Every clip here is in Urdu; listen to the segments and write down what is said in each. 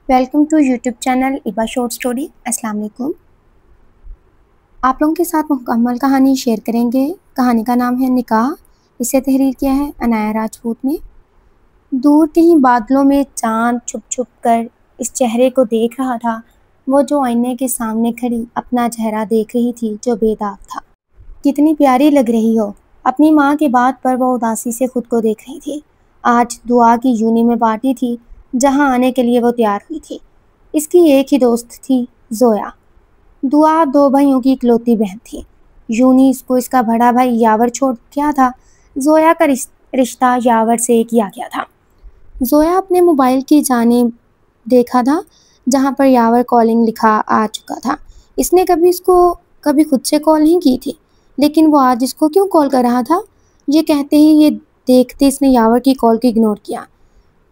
ویلکم ٹو یوٹیوب چینل ایبا شارٹ اسٹوری۔ السلام علیکم۔ آپ لوگوں کے ساتھ مکمل کہانی شیئر کریں گے۔ کہانی کا نام ہے نکاح۔ اسے تحریر کیا ہے عنایہ راجپوت نے۔ دور کہیں بادلوں میں چاند چھپ چھپ کر اس چہرے کو دیکھ رہا تھا، وہ جو آئینے کے سامنے کھڑی اپنا چہرہ دیکھ رہی تھی جو بے داغ تھا۔ کتنی پیاری لگ رہی ہو۔ اپنی ماں کی بات پر وہ اداسی سے خود کو دیکھ رہی تھی۔ آج دعا کی یونی میں پارٹی تھی جہاں آنے کے لیے وہ تیار ہوئی تھی۔ اس کی ایک ہی دوست تھی، زویا۔ دعا دو بھائیوں کی اکلوتی بہن تھی۔ یونی اس کو اس کا بڑا بھائی یاور چھوڑ گیا تھا۔ زویا کا رشتہ یاور سے کیا گیا تھا۔ زویا اپنے موبائل کی جانب دیکھا تھا جہاں پر یاور کالنگ لکھا آ چکا تھا۔ اس نے کبھی خود سے کال نہیں کی تھی، لیکن وہ آج اس کو کیوں کال کر رہا تھا؟ یہ کہتے ہی یہ دیکھتے اس نے یاور کی کال کو اگنور کیا،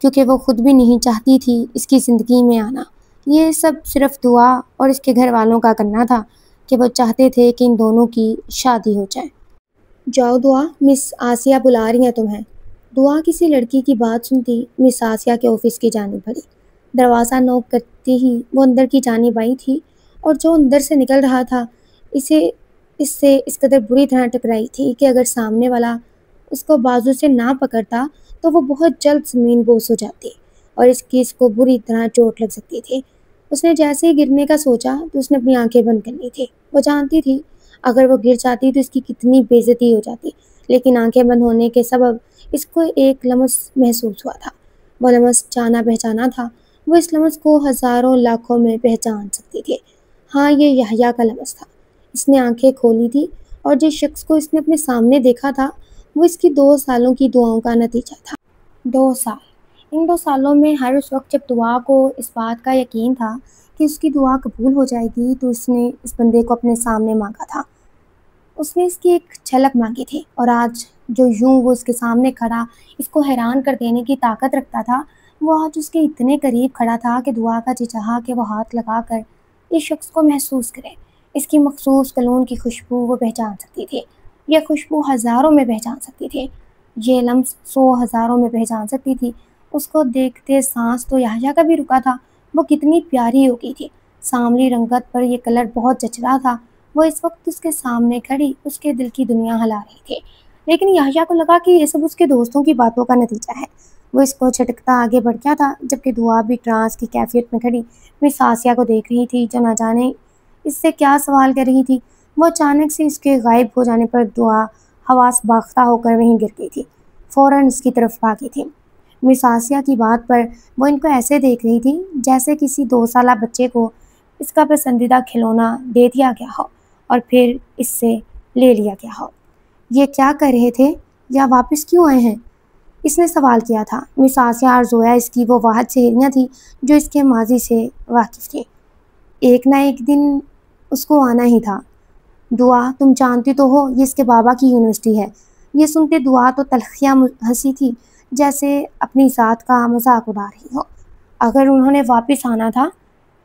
کیونکہ وہ خود بھی نہیں چاہتی تھی اس کی زندگی میں آنا۔ یہ سب صرف دعا اور اس کے گھر والوں کا کرنا تھا کہ وہ چاہتے تھے کہ ان دونوں کی شادی ہو جائے۔ جاؤ دعا، مس آسیہ بلا رہی ہیں تمہیں۔ دعا کسی لڑکی کی بات سنتی مس آسیہ کے آفس کی جانب بڑھی۔ دروازہ نوک کرتی ہی وہ اندر کی جانب آئی تھی اور جو اندر سے نکل رہا تھا اس سے اس قدر بری طرح ٹکرائی تھی کہ اگر سامنے والا اس کو بازو سے نہ پکڑتا تو وہ بہت جلد زمین بوس ہو جاتی اور اس کو بری طرح چوٹ لگ سکتی تھی۔ اس نے جیسے ہی گرنے کا سوچا تو اس نے اپنی آنکھیں بند کر لی تھی۔ وہ جانتی تھی اگر وہ گر جاتی تو اس کی کتنی بے عزتی ہو جاتی، لیکن آنکھیں بند ہونے کے سبب اس کو ایک لمس محسوس ہوا تھا۔ وہ لمس جانا پہچانا تھا۔ وہ اس لمس کو ہزاروں لاکھوں میں پہچان سکتی تھی۔ ہاں، یہ یحییٰ کا لمس تھا۔ اس نے آنکھیں کھولی تھی اور جس شخص کو اس نے اپنے سامنے دیکھا تھا وہ اس کی 2 سالوں کی دعاؤں کا نتیجہ تھا۔ 2 سال۔ ان 2 سالوں میں ہر اس وقت جب دعا کو اس بات کا یقین تھا کہ اس کی دعا قبول ہو جائے گی تو اس نے اس بندے کو اپنے سامنے مانگا تھا۔ اس نے اس کی ایک جھلک مانگی تھی اور آج جو یوں وہ اس کے سامنے کھڑا اس کو حیران کر دینے کی طاقت رکھتا تھا، وہ آج اس کے اتنے قریب کھڑا تھا کہ دعا کا جی چاہا کہ وہ ہاتھ لگا کر اس شخص کو محسوس کرے۔ اس کی مخصوص کلون کی خوشبو وہ پہچان سکتی تھی۔ یہ خوشبو ہزاروں میں پہچان سکتی تھی۔ یہ لمس 100 ہزاروں میں پہچان سکتی تھی۔ اس کو دیکھتے سانس تو یحییٰ کا بھی رکا تھا۔ وہ کتنی پیاری ہو گئی تھی۔ سانولی رنگت پر یہ کلر بہت جچ رہا تھا۔ وہ اس وقت اس کے سامنے کھڑی اس کے دل کی دنیا ہلا رہی تھی، لیکن یحییٰ کو لگا کہ یہ سب اس کے دوستوں کی باتوں کا نتیجہ ہے۔ وہ اس کو جھٹکتا آگے بڑھ گیا تھا، جبکہ دعا بھی ٹرانس کی کیفیت میں کھڑی مس آسیہ کو دیکھ رہی تھی جو نہ جانے اس سے کیا سوال کر رہی تھی۔ وہ اچانک سے اس کے غائب ہو جانے پر دعا حواس باختہ ہو کر وہیں گر گئی تھی، فوراً اس کی طرف بھاگی تھی۔ مس آسیہ کی بات پر وہ ان کو ایسے دیکھ رہی تھی جیسے کسی 2 سالہ بچے کو اس کا پسندیدہ کھلونا دے دیا گیا ہو اور پھر اس سے لے لیا گیا ہو۔ یہ کیا کر رہے تھے یا واپس کیوں آئے ہیں؟ اس نے سوال کیا تھا۔ مس آسیہ اور زویا اس کی وہ واحد سہیلیاں تھیں جو اس کے ماضی سے واقف تھیں۔ ایک نہ ایک دن اس کو آنا ہی تھا۔ دعا، تم جانتی تو ہو یہ اس کے بابا کی یونیورسٹی ہے۔ یہ سنتے دعا تو تلخیاں ہنسی تھی جیسے اپنی ذات کا مذاق اڑا رہی ہو۔ اگر انہوں نے واپس آنا تھا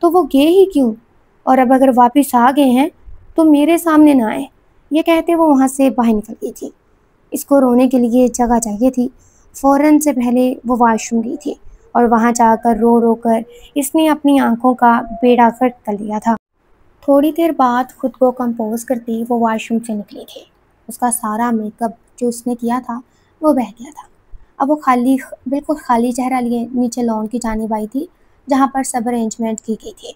تو وہ گئے ہی کیوں؟ اور اب اگر واپس آ گئے ہیں تو میرے سامنے نہ آئے۔ یہ کہتے وہ وہاں سے باہر نکل گئی تھی۔ اس کو رونے کے لیے جگہ چاہیے تھی۔ فوراً سے پہلے وہ واش روم گئی تھی اور وہاں جا کر رو رو کر اس نے اپنی آنکھوں کا بیڑا غرق کر لیا تھا۔ تھوڑی دیر بعد خود کو کمپوز کرتی وہ واش روم سے نکلی تھی۔ اس کا سارا میک اپ جو اس نے کیا تھا وہ بہہ گیا تھا۔ اب وہ بالکل خالی چہرہ لیے نیچے لان کی جانب آئی تھی جہاں پر سب ارینجمنٹ کی گئی تھی۔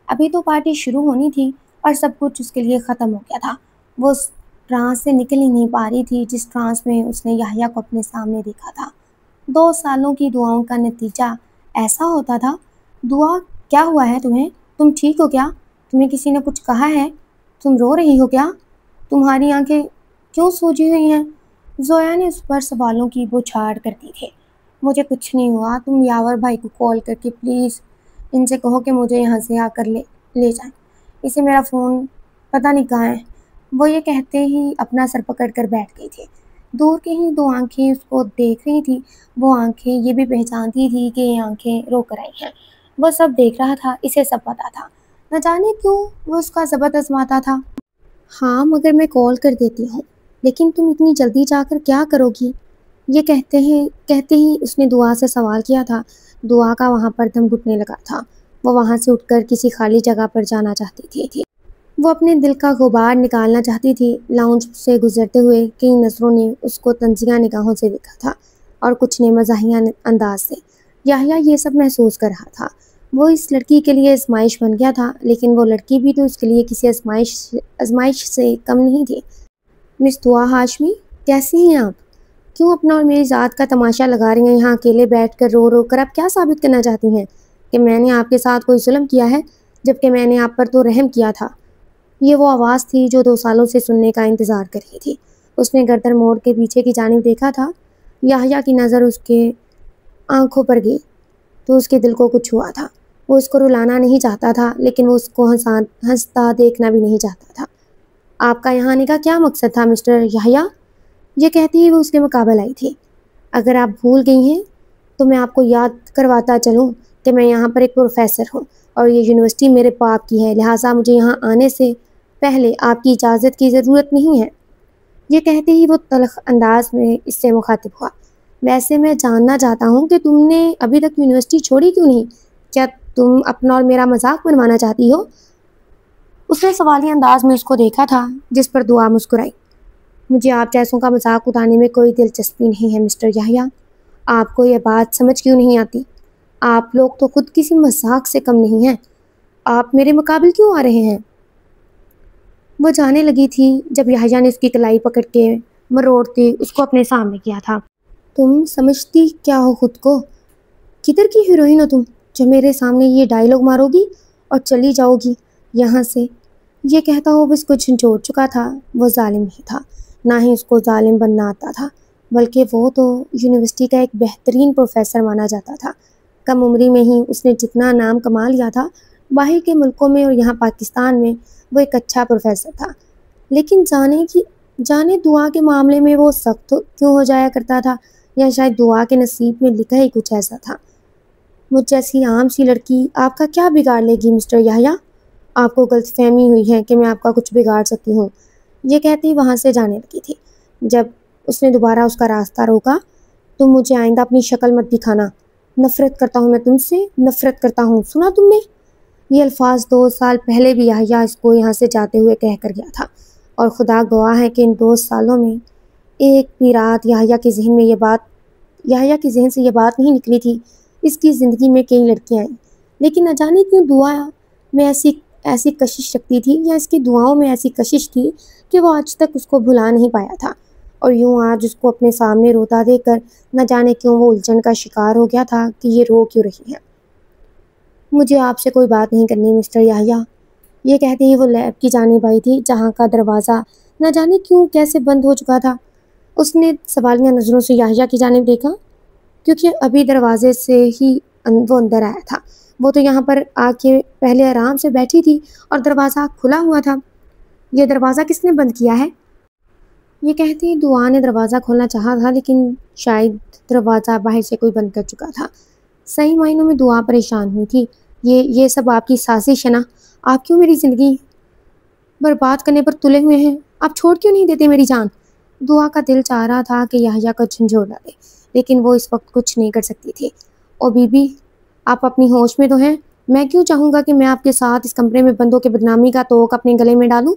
ابھی تو پارٹی شروع ہونی تھی اور سب کچھ اس کے لیے ختم ہو گیا تھا۔ وہ اس ٹرانس سے نکل ہی نہیں پا رہی تھی جس ٹرانس میں اس نے یحییٰ کو اپنے سامنے دیکھا تھا۔ 2 سالوں کی دعاؤں کا نتیجہ ایسا ہوتا تھا۔ دعا، کیا ہوا ہے تمہیں؟ تم ٹھیک ہو کیا؟ تمہیں کسی نے کچھ کہا ہے؟ تم رو رہی ہو کیا؟ تمہاری آنکھیں کیوں سوجی ہوئی ہیں؟ زویا نے اس پر سوالوں کی بوچھاڑ کر دی تھی۔ مجھے کچھ نہیں ہوا۔ تم یاور بھائی کو کال کر کے پلیز ان سے کہو کہ مجھے یہاں سے آ کر لے جائیں۔ اسے میرا فون پتہ نہیں کہاں ہے۔ وہ یہ کہتے ہی اپنا سر پکڑ کر بیٹھ گئی تھی۔ دور کے ہی 2 آنکھیں اس کو دیکھ رہی تھی۔ وہ آنکھیں یہ بھی پہچانتی تھی کہ یہ آنکھیں رو کر آئی ہیں۔ وہ سب دیکھ رہا تھا، اسے سب پتا تھا۔ نہ جانے کیوں وہ اس کا ضبط آزماتا تھا۔ ہاں، مگر میں کال کر دیتی ہوں، لیکن تم اتنی جلدی جا کر کیا کرو گی؟ یہ کہتے ہی اس نے دعا سے سوال کیا تھا۔ دعا کا وہاں پر دم گھٹنے لگا تھا۔ وہ وہاں سے اٹھ کر کسی خالی جگہ پر جانا چاہتی تھی۔ وہ اپنے دل کا غبار نکالنا چاہتی تھی۔ لاؤنج سے گزرتے ہوئے کئی نظروں نے اس کو تنزیہ نگاہوں سے دیکھا تھا اور کچھ نے مزاحیہ انداز سے۔ یحییٰ یہ سب محسوس کر رہا تھا۔ وہ اس لڑکی کے لیے آزمائش بن گیا تھا، لیکن وہ لڑکی بھی تو اس کے لیے کسی آزمائش سے کم نہیں تھی۔ مس دعا ہاشمی، کیسی ہیں آپ؟ کیوں اپنا اور میری ذات کا تماشا لگا رہی ہیں یہاں اکیلے بیٹھ کر رو کر؟ آپ کیا ثابت کرنا چاہتی ہیں کہ میں نے آپ کے ساتھ کوئی ظلم کیا ہے، جبکہ میں نے آپ پر تو رحم کیا تھا؟ یہ وہ آواز تھی جو 2 سالوں سے سننے کا انتظار کر رہی تھی۔ اس نے گردن موڑ کے پیچھے کی جانب دیکھا تھا۔ یحییٰ کی نظر اس کے آنکھوں پر گئی تو اس کے دل کو کچھ ہوا تھا۔ وہ اس کو رلانا نہیں چاہتا تھا، لیکن وہ اس کو ہنستا دیکھنا بھی نہیں چاہتا تھا۔ آپ کا یہاں آنے کا کیا مقصد تھا مسٹر یحییٰ؟ یہ کہتی ہی وہ اس کے مقابل آئی تھی۔ اگر آپ بھول گئی ہیں تو میں آپ کو یاد کرواتا چلوں کہ میں یہاں پر ایک پروفیسر ہوں اور یہ یونیورسٹی میرے باپ کی ہے، لہٰذا مجھے یہاں آنے سے پہلے آپ کی اجازت کی ضرورت نہیں ہے۔ یہ کہتے ہی وہ تلخ انداز میں اس سے مخاطب ہوا۔ ویسے میں جاننا چاہتا ہوں کہ تم نے ابھی تک یونیورسٹی چھوڑی کیوں نہیں؟ کیا تم اپنا اور میرا مذاق بنوانا چاہتی ہو؟ اس نے سوالی انداز میں اس کو دیکھا تھا، جس پر دعا مسکرائی۔ مجھے آپ جیسوں کا مذاق اڑانے میں کوئی دلچسپی نہیں ہے مسٹر یحییٰ۔ آپ کو یہ بات سمجھ کیوں نہیں آتی؟ آپ لوگ تو خود کسی مذاق سے کم نہیں ہیں۔ آپ میرے مقابل کیوں آ رہے ہیں؟ وہ جانے لگی تھی جب یحییٰ نے اس کی کلائی پکڑ کے مروڑتے اس کو اپنے سامنے کیا تھا۔ تم سمجھتی کیا ہو خود کو؟ کدھر کی ہیروئن ہو تم جو میرے سامنے یہ ڈائیلاگ مارو گی اور چلی جاؤ گی یہاں سے؟ یہ کہتا ہو اس کو جھنجھوڑ چکا تھا۔ وہ ظالم نہیں تھا، نہ ہی اس کو ظالم بننا آتا تھا، بلکہ وہ تو یونیورسٹی کا ایک بہترین پروفیسر مانا جاتا تھا۔ کم عمری میں ہی اس نے جتنا نام کما لیا تھا باہر کے ملکوں میں اور یہاں پاکستان میں، وہ ایک اچھا پروفیسر تھا۔ لیکن جانے دعا کے معاملے میں وہ سخت کیوں ہو جایا کرتا تھا، یا شاید دعا کے نصیب میں لکھا ہی کچھ ایسا تھا۔ مجھ جیسی عام سی لڑکی آپ کا کیا بگاڑ لے گی مسٹر یحییٰ؟ آپ کو غلط فہمی ہوئی ہے کہ میں آپ کا کچھ بگاڑ سکتی ہوں۔ یہ کہتی ہی وہاں سے جانے لگی تھی۔ جب اس نے دوبارہ اس کا راستہ روکا، تم مجھے آئندہ اپنی شکل مت دکھانا، نفرت کرتا ہوں میں تم سے، نفرت کرتا ہوں، سنا تم نے؟ یہ الفاظ 2 سال پہلے بھی یحییٰ اس کو یہاں سے جاتے ہوئے کہہ کر گیا تھا، اور خدا گواہ ہے کہ ان 2 سالوں میں ایک بھی رات یحییٰ کے ذہن سے یہ بات نہیں نکلی تھی۔ اس کی زندگی میں کئی لڑکیاں آئیں، لیکن نہ جانے کیوں دعا میں ایسی کشش رکھتی تھی، یا اس کی دعاؤں میں ایسی کشش تھی کہ وہ آج تک اس کو بھلا نہیں پایا تھا، اور یوں آج اس کو اپنے سامنے روتا دیکھ کر نہ جانے کیوں وہ الجھن کا شکار ہو گیا تھا کہ یہ رو کیوں رہی ہے۔ مجھے آپ سے کوئی بات نہیں کرنی مسٹر یحییٰ۔ یہ کہتے ہی وہ لیب کی جانب آئی تھی، جہاں کا دروازہ نہ جانے کیوں کیسے بند ہو چکا تھا۔ اس نے سوالیہ نظروں سے یحییٰ کی جانب دیکھا، کیونکہ ابھی دروازے سے ہی وہ اندر آیا تھا۔ وہ تو یہاں پر آ کے پہلے آرام سے بیٹھی تھی اور دروازہ کھلا ہوا تھا۔ یہ دروازہ کس نے بند کیا ہے؟ یہ کہتے ہی دعا نے دروازہ کھولنا چاہا تھا، لیکن شاید دروازہ باہر سے کوئی بند کر چکا تھا۔ صحیح معنوں میں دعا پریشان ہوئی تھی۔ یہ سب آپ کی سازش ہے نا؟ آپ کیوں میری زندگی برباد کرنے پر تلے ہوئے ہیں؟ آپ چھوڑ کیوں نہیں دیتے میری جان؟ دعا کا دل چاہ رہا تھا کہ یحییٰ کو جھنجھوڑ ڈالے، لیکن وہ اس وقت کچھ نہیں کر سکتی تھی۔ او بی بی، آپ اپنی ہوش میں تو ہیں؟ میں کیوں چاہوں گا کہ میں آپ کے ساتھ اس کمرے میں بندوں کے بدنامی کا توق اپنے گلے میں ڈالوں؟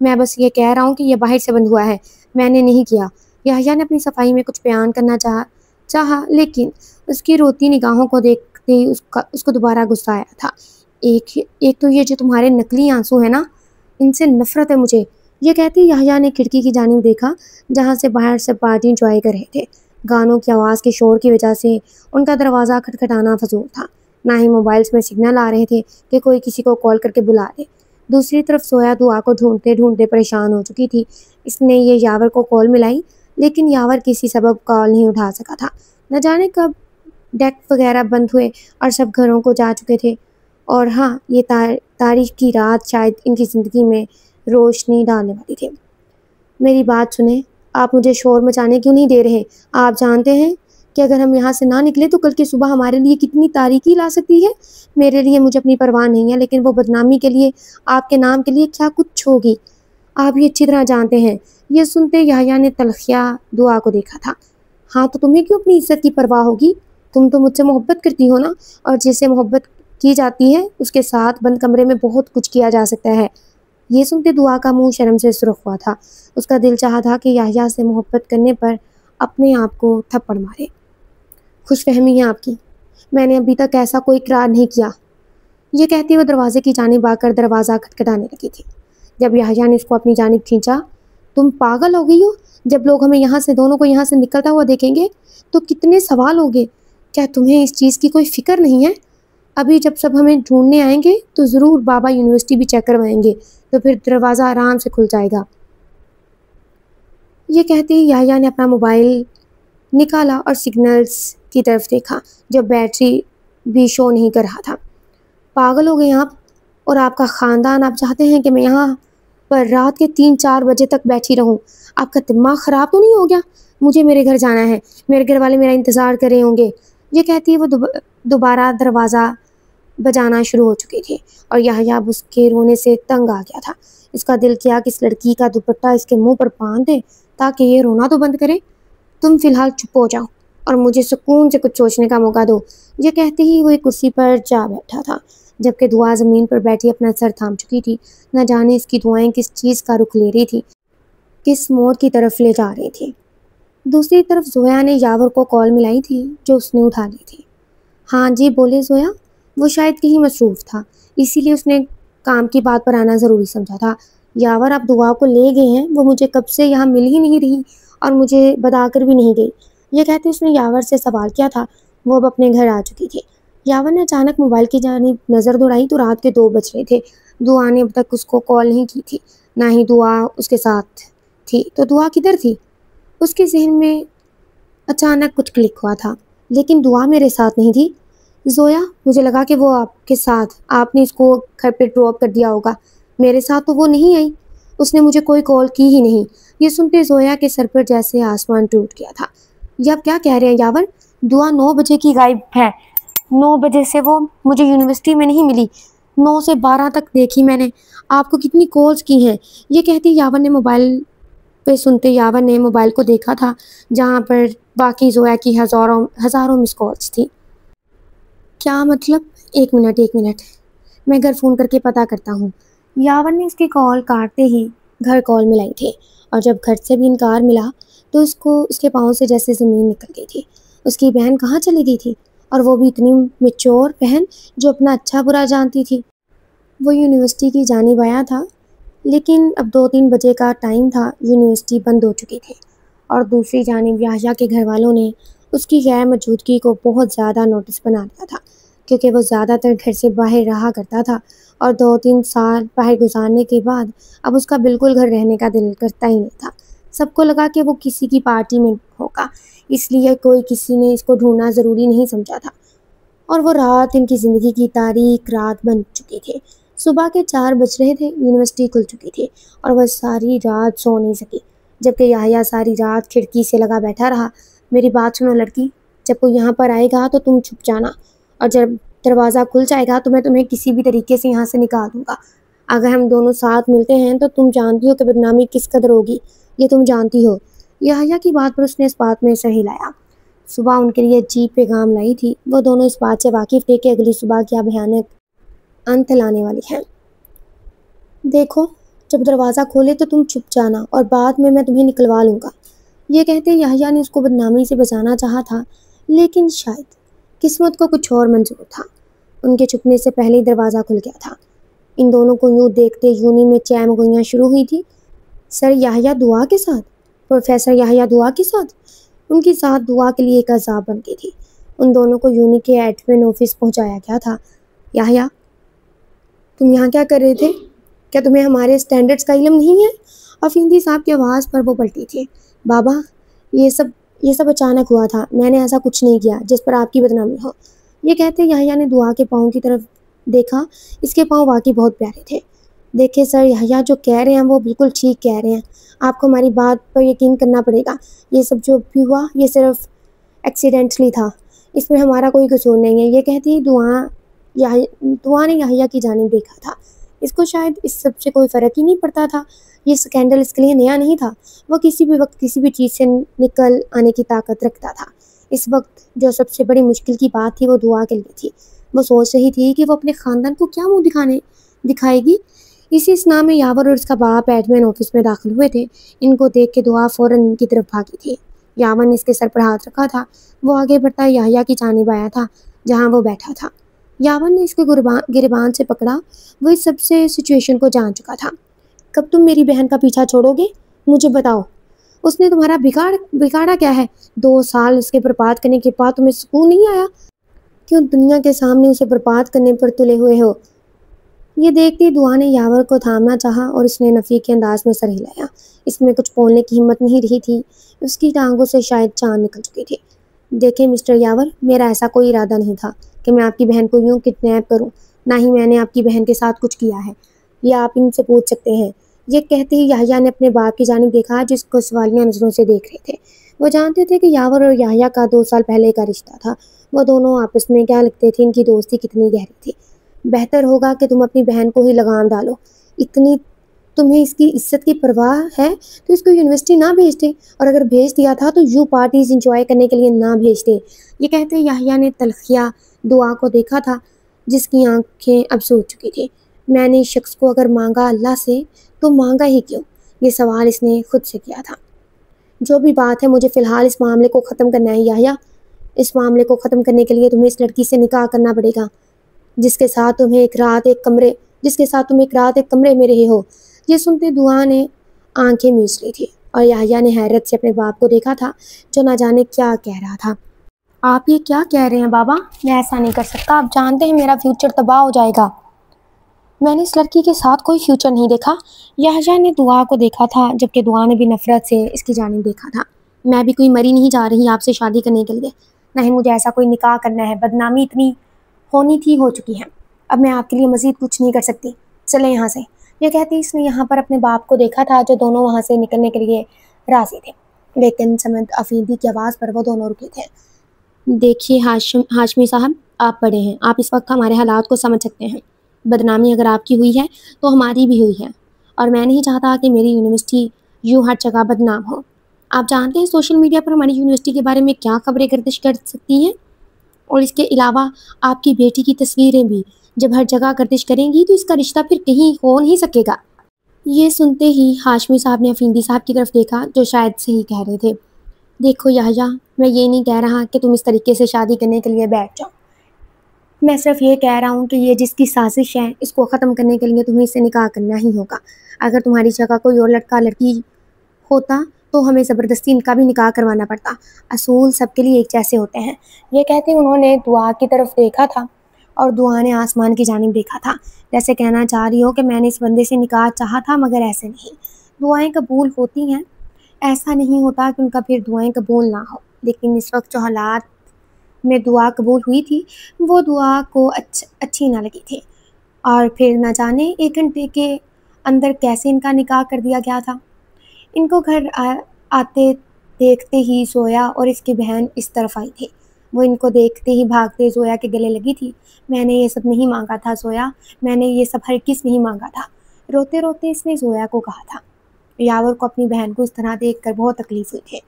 میں بس یہ کہہ رہا ہوں کہ یہ باہر سے بند ہوا ہے، میں نے نہیں کیا۔ یحییٰ نے اپنی صفائی میں کچھ بیان کرنا چاہا، لیکن اس کی روتی نگاہوں کو دیکھتے ہی اس کو دوبارہ غصہ آیا تھا۔ ایک تو یہ جو تمہارے نقلی آنسو ہیں نا، ان سے نفرت ہے مجھے۔ یہ کہتے ہی یحییٰ نے کھڑکی کی جانب دیکھا، جہاں سے باہر سے پارٹی انجوائے کر رہے تھے۔ گانوں کی آواز کے شور کی وجہ سے ان کا دروازہ کھٹکھٹانا فضول تھا، نہ ہی موبائلز میں سگنل آ رہے تھے کہ کوئی کسی کو کال کر کے بلا دے۔ دوسری طرف سویا دعا کو ڈھونڈتے ڈھونڈتے پریشان ہو چکی تھی۔ اس نے یہ یاور کو کال ملائی، لیکن یاور کسی سبب کال نہیں اٹھا سکا تھا۔ نہ جانے کب ڈیک وغیرہ بند ہوئے اور سب گھروں کو جا چکے تھے، اور ہاں، یہ تاریخ کی رات شاید ان کی زندگی میں روشنی ڈالنے والی تھی۔ میری بات سنیں، آپ مجھے شور مچانے کیوں نہیں دے رہے؟ آپ جانتے ہیں کہ اگر ہم یہاں سے نہ نکلے تو کل کی صبح ہمارے لیے کتنی تاریکی لا سکتی ہے۔ میرے لیے مجھے اپنی پرواہ نہیں ہے، لیکن وہ بدنامی کے لیے، آپ کے نام کے لیے کیا کچھ ہوگی، آپ یہ اچھی طرح جانتے ہیں۔ یہ سنتے یحییٰ نے تلخیہ دعا کو دیکھا تھا۔ ہاں تو تمہیں کیوں اپنی عزت کی پرواہ ہوگی؟ تم تو مجھ سے محبت کرتی ہو نا، اور جس سے محبت کی جاتی ہے اس کے ساتھ بند کمرے میں بہت کچھ کیا جا سکتا ہے۔ یہ سنتے دعا کا منہ شرم سے سرخ ہوا تھا۔ اس کا دل چاہا تھا کہ یحییٰ سے محبت کرنے پر اپنے آپ کو تھپڑ مارے۔ خوش فہمی ہے آپ کی، میں نے ابھی تک ایسا کوئی اقرار نہیں کیا، یہ کہتی وہ دروازے کی جانب آ کر دروازہ کھٹکھٹانے لگی تھی۔ جب یحییٰ نے اس کو اپنی جانب کھینچا، تم پاگل ہو گئی ہو؟ جب لوگ ہمیں دونوں کو یہاں سے نکلتا ہوا دیکھیں گے تو کتنے سوال ہوں گے، کیا تمہیں اس چیز کی کوئی فکر نہیں ہے؟ ابھی جب سب ہمیں ڈھونڈنے آئیں گے تو ضرور بابا یونیورسٹی بھی چیک کروائیں گے، تو پھر دروازہ آرام سے کھل جائے گا۔ یہ کہتے ہی یحییٰ نے اپنا موبائل نکالا اور سگنلز کی طرف دیکھا جو بیٹری بھی شو نہیں کر رہا تھا۔ پاگل ہو گئے آپ اور آپ کا خاندان، آپ چاہتے ہیں کہ میں یہاں پر رات کے 3-4 بجے تک بیٹھی رہوں؟ آپ کا دماغ خراب تو نہیں ہو گیا؟ مجھے میرے گھر جانا ہے، میرے گھر والے میرا انتظار کر رہے ہوں گے۔ یہ کہتی وہ دوبارہ دروازہ بجانا شروع ہو چکی تھی اور یحییٰ اب اس کے رونے سے تنگ آ گیا تھا۔ اس کا دل کیا کہ اس لڑکی کا دوپٹہ اس کے منہ پر باندھ دے تاکہ یہ رونا تو بند کرے۔ تم فی الحال چپ ہو جاؤ اور مجھے سکون سے کچھ سوچنے کا موقع دو، یہ کہتے ہی وہ ایک کرسی پر جا بیٹھا تھا، جبکہ دعا زمین پر بیٹھی اپنا سر تھام چکی تھی۔ نہ جانے اس کی دعائیں کس چیز کا رخ لے رہی تھی، کس موڑ کی طرف لے جا رہی تھی۔ دوسری طرف زویا نے یاور کو کال ملائی تھی جو اس نے اٹھا لی تھی۔ ہاں جی بولے زویا، وہ شاید کہیں مصروف تھا، اسی لیے اس نے کام کی بات پر آنا ضروری سمجھا تھا۔ یاور آپ دعا کو لے گئے ہیں، وہ مجھے کب سے یہاں مل ہی نہیں رہی اور مجھے بتا کر بھی نہیں گئی، یہ کہتے اس نے یاور سے سوال کیا تھا۔ وہ اب اپنے گھر آ چکی تھی۔ یاور نے اچانک موبائل کی جانب نظر دوڑائی تو رات کے 2 بج رہے تھے۔ دعا نے اب تک اس کو کال نہیں کی تھی، نہ ہی دعا اس کے ساتھ تھی، تو دعا کدھر تھی؟ اس کے ذہن میں اچانک کچھ کلک ہوا تھا، لیکن دعا میرے ساتھ نہیں تھی۔ زویا، مجھے لگا کہ وہ آپ کے ساتھ، آپ نے اس کو گھر پہ ڈراپ کر دیا ہوگا، میرے ساتھ تو وہ نہیں آئی، اس نے مجھے کوئی کال کی ہی نہیں۔ یہ سنتے زویا کے سر پر جیسے آسمان ٹوٹ گیا تھا۔ یہ آپ کیا کہہ رہے ہیں یاور؟ دعا 9 بجے کی غائب ہے، 9 بجے سے وہ مجھے یونیورسٹی میں نہیں ملی، 9 سے 12 تک دیکھی میں نے، آپ کو کتنی کالز کی ہیں؟ یہ کہتی یاور نے موبائل پہ سنتے یاور نے موبائل کو دیکھا تھا جہاں پر باقی زویا کی ہزاروں مس کالز تھی۔ کیا مطلب؟ ایک منٹ، میں گھر فون کر کے پتہ کرتا ہوں۔ یاور نے اس کی کال کاٹتے ہی گھر کال ملائی تھی اور جب گھر سے بھی انکار ملا تو اس کے پاؤں سے جیسے زمین نکل گئی تھی۔ اس کی بہن کہاں چلی گئی تھی؟ اور وہ بھی اتنی میچور بہن جو اپنا اچھا برا جانتی تھی۔ وہ یونیورسٹی کی جانب آیا تھا، لیکن اب 2-3 بجے کا ٹائم تھا، یونیورسٹی بند ہو چکی تھی، اور دوسری جانب یحییٰ کے گھر والوں نے اس کی غیر موجودگی کو بہت زیادہ نوٹس بنا لیا تھا، کیونکہ وہ زیادہ تر گھر سے باہر رہا کرتا تھا اور 2-3 سال باہر گزارنے کے بعد اب اس کا بالکل گھر رہنے کا دل کرتا ہی نہیں تھا۔ سب کو لگا کہ وہ کسی کی پارٹی میں ہوگا، اس لیے کسی نے اس کو ڈھونڈنا ضروری نہیں سمجھا تھا، اور وہ رات ان کی زندگی کی تاریک رات بن چکی تھی۔ صبح کے 4 بج رہے تھے، یونیورسٹی کھل چکی تھی اور وہ ساری رات سو نہیں سکی، جبکہ یحییٰ ساری رات کھڑکی سے لگا بیٹھا رہا۔ میری بات سنو لڑکی، جب کوئی یہاں پر آئے گا تو تم چھپ جانا، اور جب دروازہ کھل جائے گا تو میں تمہیں کسی بھی طریقے سے یہاں سے نکال دوں گا۔ اگر ہم دونوں ساتھ ملتے ہیں تو تم جانتی ہو کہ بدنامی کس قدر ہوگی، یہ تم جانتی ہو۔ یحییٰ کی بات پر اس نے اس بات میں سر ہلایا۔ صبح ان کے لیے عجیب پیغام لائی تھی، وہ دونوں اس بات سے واقف تھے کہ اگلی صبح کیا بھیانک انت لانے والی ہے۔ دیکھو، جب دروازہ کھولے تو تم چھپ جانا اور بعد میں تمہیں نکلوا لوں گا۔ یہ کہتے یحییٰ نے اس کو بدنامی سے بچانا چاہا تھا، لیکن شاید قسمت کو کچھ اور منظور تھا۔ ان کے چھپنے سے پہلے ہی دروازہ کھل گیا تھا۔ ان دونوں کو یوں دیکھتے یونی میں چیم گوئیاں شروع ہوئی تھی۔ سر یحییٰ دعا کے ساتھ؟ پروفیسر یحییٰ دعا کے ساتھ؟ ان کی ساتھ دعا کے لیے ایک عذاب بن گئی تھی۔ ان دونوں کو یونی کے ایڈمن آفس پہنچایا گیا تھا۔ یحییٰ، تم یہاں کیا کر رہے تھے؟ کیا تمہیں ہمارے اسٹینڈرڈز کا علم نہیں ہے؟ افندی صاحب کی آواز پر وہ پلٹی تھی۔ بابا، یہ سب اچانک ہوا تھا، میں نے ایسا کچھ نہیں کیا جس پر آپ کی بدنامی ہو۔ یہ کہتے یحییٰ نے دعا کے پاؤں کی طرف دیکھا، اس کے پاؤں واقعی بہت پیارے تھے۔ دیکھیں سر، یحییٰ جو کہہ رہے ہیں وہ بالکل ٹھیک کہہ رہے ہیں، آپ کو ہماری بات پر یقین کرنا پڑے گا۔ یہ سب جو بھی ہوا یہ صرف ایکسیڈنٹلی تھا، اس میں ہمارا کوئی قصور نہیں ہے۔ یہ کہتی دعا نے یحییٰ کی جانب دیکھا تھا۔ اس کو شاید اس سب سے کوئی فرق ہی نہیں پڑتا تھا، یہ سکینڈل اس کے لیے نیا نہیں تھا۔ وہ کسی بھی وقت کسی بھی چیز سے نکل آنے کی طاقت رکھتا تھا۔ اس وقت جو سب سے بڑی مشکل کی بات تھی وہ دعا کے لیے تھی۔ وہ سوچ رہی تھی کہ وہ اپنے خاندان کو کیا منہ دکھائے گی۔ اسی اسنا میں یاور اور اس کا باپ ایڈمن آفس میں داخل ہوئے تھے۔ ان کو دیکھ کے دعا فوراً ان کی طرف بھاگی تھی۔ یاور نے اس کے سر پر ہاتھ رکھا تھا۔ وہ آگے بڑھتا یحییٰ کی جانب آیا تھا جہاں وہ بیٹھا تھا۔ یاور نے اس کے گریبان سے پکڑا۔ وہ اس سب سے سچویشن کو جان چکا تھا۔ کب تم میری بہن کا پیچھا چھوڑو گے؟ مجھے بتاؤ، اس نے تمہارا بگاڑا کیا ہے؟ 2 سال اس کے برباد کرنے کے بعد تمہیں سکون نہیں آیا؟ کیوں دنیا کے سامنے اسے برباد کرنے پر تلے ہوئے ہو؟ یہ دیکھتی دعا نے یاور کو تھامنا چاہا اور اس نے نفی کے انداز میں سر ہلایا۔ اس میں کچھ بولنے کی ہمت نہیں رہی تھی۔ اس کی ٹانگوں سے شاید جان نکل چکی تھی۔ دیکھیں مسٹر یاور، میرا ایسا کوئی ارادہ نہیں تھا کہ میں آپ کی بہن کو یوں کڈنیپ کروں، نہ ہی میں نے آپ کی بہن کے ساتھ کچھ کیا ہے۔ یہ آپ ان سے پوچھ سکتے ہیں۔ یہ کہتے ہی یحییٰ نے اپنے باپ کی جانب دیکھا جس کو سوالیہ نظروں سے دیکھ رہے تھے۔ وہ جانتے تھے کہ یاور اور یحییٰ کا 2 سال پہلے کا رشتہ تھا۔ وہ دونوں آپس میں کیا لگتے تھے، ان کی دوستی کتنی گہری تھی۔ بہتر ہوگا کہ تم اپنی بہن کو ہی لگام ڈالو۔ اتنی تمہیں اس کی عزت کی پرواہ ہے تو اس کو یونیورسٹی نہ بھیجتے، اور اگر بھیج دیا تھا تو یوں پارٹیز انجوائے کرنے کے لیے نہ بھیجتے۔ یہ کہتے یحییٰ نے تلخیہ دعا کو دیکھا تھا جس کی آنکھیں اب سوج چکی تھی۔ میں نے اس شخص کو اگر مانگا اللہ سے تو مانگا ہی کیوں؟ یہ سوال اس نے خود سے کیا تھا۔ جو بھی بات ہے، مجھے فی الحال اس معاملے کو ختم کرنا ہے یحییٰ۔ اس معاملے کو ختم کرنے کے لیے تمہیں اس لڑکی سے نکاح کرنا پڑے گا جس کے ساتھ تم ایک رات ایک کمرے میں رہے ہو۔ یہ سنتے دعا نے آنکھیں میچ لی تھی اور یحییٰ نے حیرت سے اپنے باپ کو دیکھا تھا جو نہ جانے کیا کہہ رہا تھا۔ آپ یہ کیا کہہ رہے ہیں بابا؟ میں ایسا نہیں کر سکتا، آپ جانتے ہیں میرا فیوچر تباہ ہو جائے گا۔ میں نے اس لڑکی کے ساتھ کوئی فیوچر نہیں دیکھا۔ یحییٰ نے دعا کو دیکھا تھا جبکہ دعا نے بھی نفرت سے اس کی جانب دیکھا تھا۔ میں بھی کوئی مری نہیں جا رہی آپ سے شادی کرنے کے لیے، نہ ہی مجھے ایسا کوئی نکاح کرنا ہے۔ بدنامی اتنی ہونی تھی، ہو چکی ہے۔ اب میں آپ کے لیے مزید کچھ نہیں کر سکتی، چلیں یہاں سے۔ یہ کہتی اس نے یہاں پر اپنے باپ کو دیکھا تھا جو دونوں وہاں سے نکلنے کے لیے راضی تھے، لیکن سمت افیدی کی آواز پر وہ دونوں رکے تھے۔ دیکھیے ہاشمی صاحب، آپ بڑے ہیں، آپ اس وقت ہمارے حالات کو سمجھ سکتے ہیں۔ بدنامی اگر آپ کی ہوئی ہے تو ہماری بھی ہوئی ہے، اور میں نہیں چاہتا کہ میری یونیورسٹی یوں ہر جگہ بدنام ہو۔ آپ جانتے ہیں سوشل میڈیا پر ہماری یونیورسٹی کے بارے میں کیا خبریں گردش کر سکتی ہیں، اور اس کے علاوہ آپ کی بیٹی کی تصویریں بھی جب ہر جگہ گردش کریں گی تو اس کا رشتہ پھر کہیں ہو نہیں سکے گا۔ یہ سنتے ہی ہاشمی صاحب نے افندی صاحب کی طرف دیکھا جو شاید صحیح کہہ رہے تھے۔ دیکھو یحییٰ، میں یہ نہیں کہہ رہا کہ تم اس طریقے سے شادی کرنے کے لیے بیٹھ جاؤ۔ میں صرف یہ کہہ رہا ہوں کہ یہ جس کی سازش ہے اس کو ختم کرنے کے لیے تمہیں اس سے نکاح کرنا ہی ہوگا۔ اگر تمہاری جگہ کوئی اور لڑکی ہوتا تو ہمیں زبردستی ان کا بھی نکاح کروانا پڑتا۔ اصول سب کے لیے ایک جیسے ہوتے ہیں۔ یہ کہتے انہوں نے دعا کی طرف دیکھا تھا اور دعا نے آسمان کی جانب دیکھا تھا، جیسے کہنا چاہ رہی ہو کہ میں نے اس بندے سے نکاح چاہا تھا مگر ایسے نہیں۔ دعائیں قبول ہوتی ہیں، ایسا نہیں ہوتا کہ ان کا پھر دعائیں قبول نہ ہو، لیکن اس وقت جو حالات میں دعا قبول ہوئی تھی وہ دعا کو اچھی نہ لگی تھی، اور پھر نہ جانے 1 گھنٹے کے اندر کیسے ان کا نکاح کر دیا گیا تھا۔ ان کو گھر آتے دیکھتے ہی زویا اور اس کی بہن اس طرف آئی تھی۔ وہ ان کو دیکھتے ہی بھاگتے زویا کے گلے لگی تھی۔ میں نے یہ سب نہیں مانگا تھا زویا، میں نے یہ سب ہرگز نہیں مانگا تھا، روتے روتے اس نے زویا کو کہا تھا۔ یاور کو اپنی بہن کو اس طرح دیکھ کر بہت تکلیف ہوئی تھی۔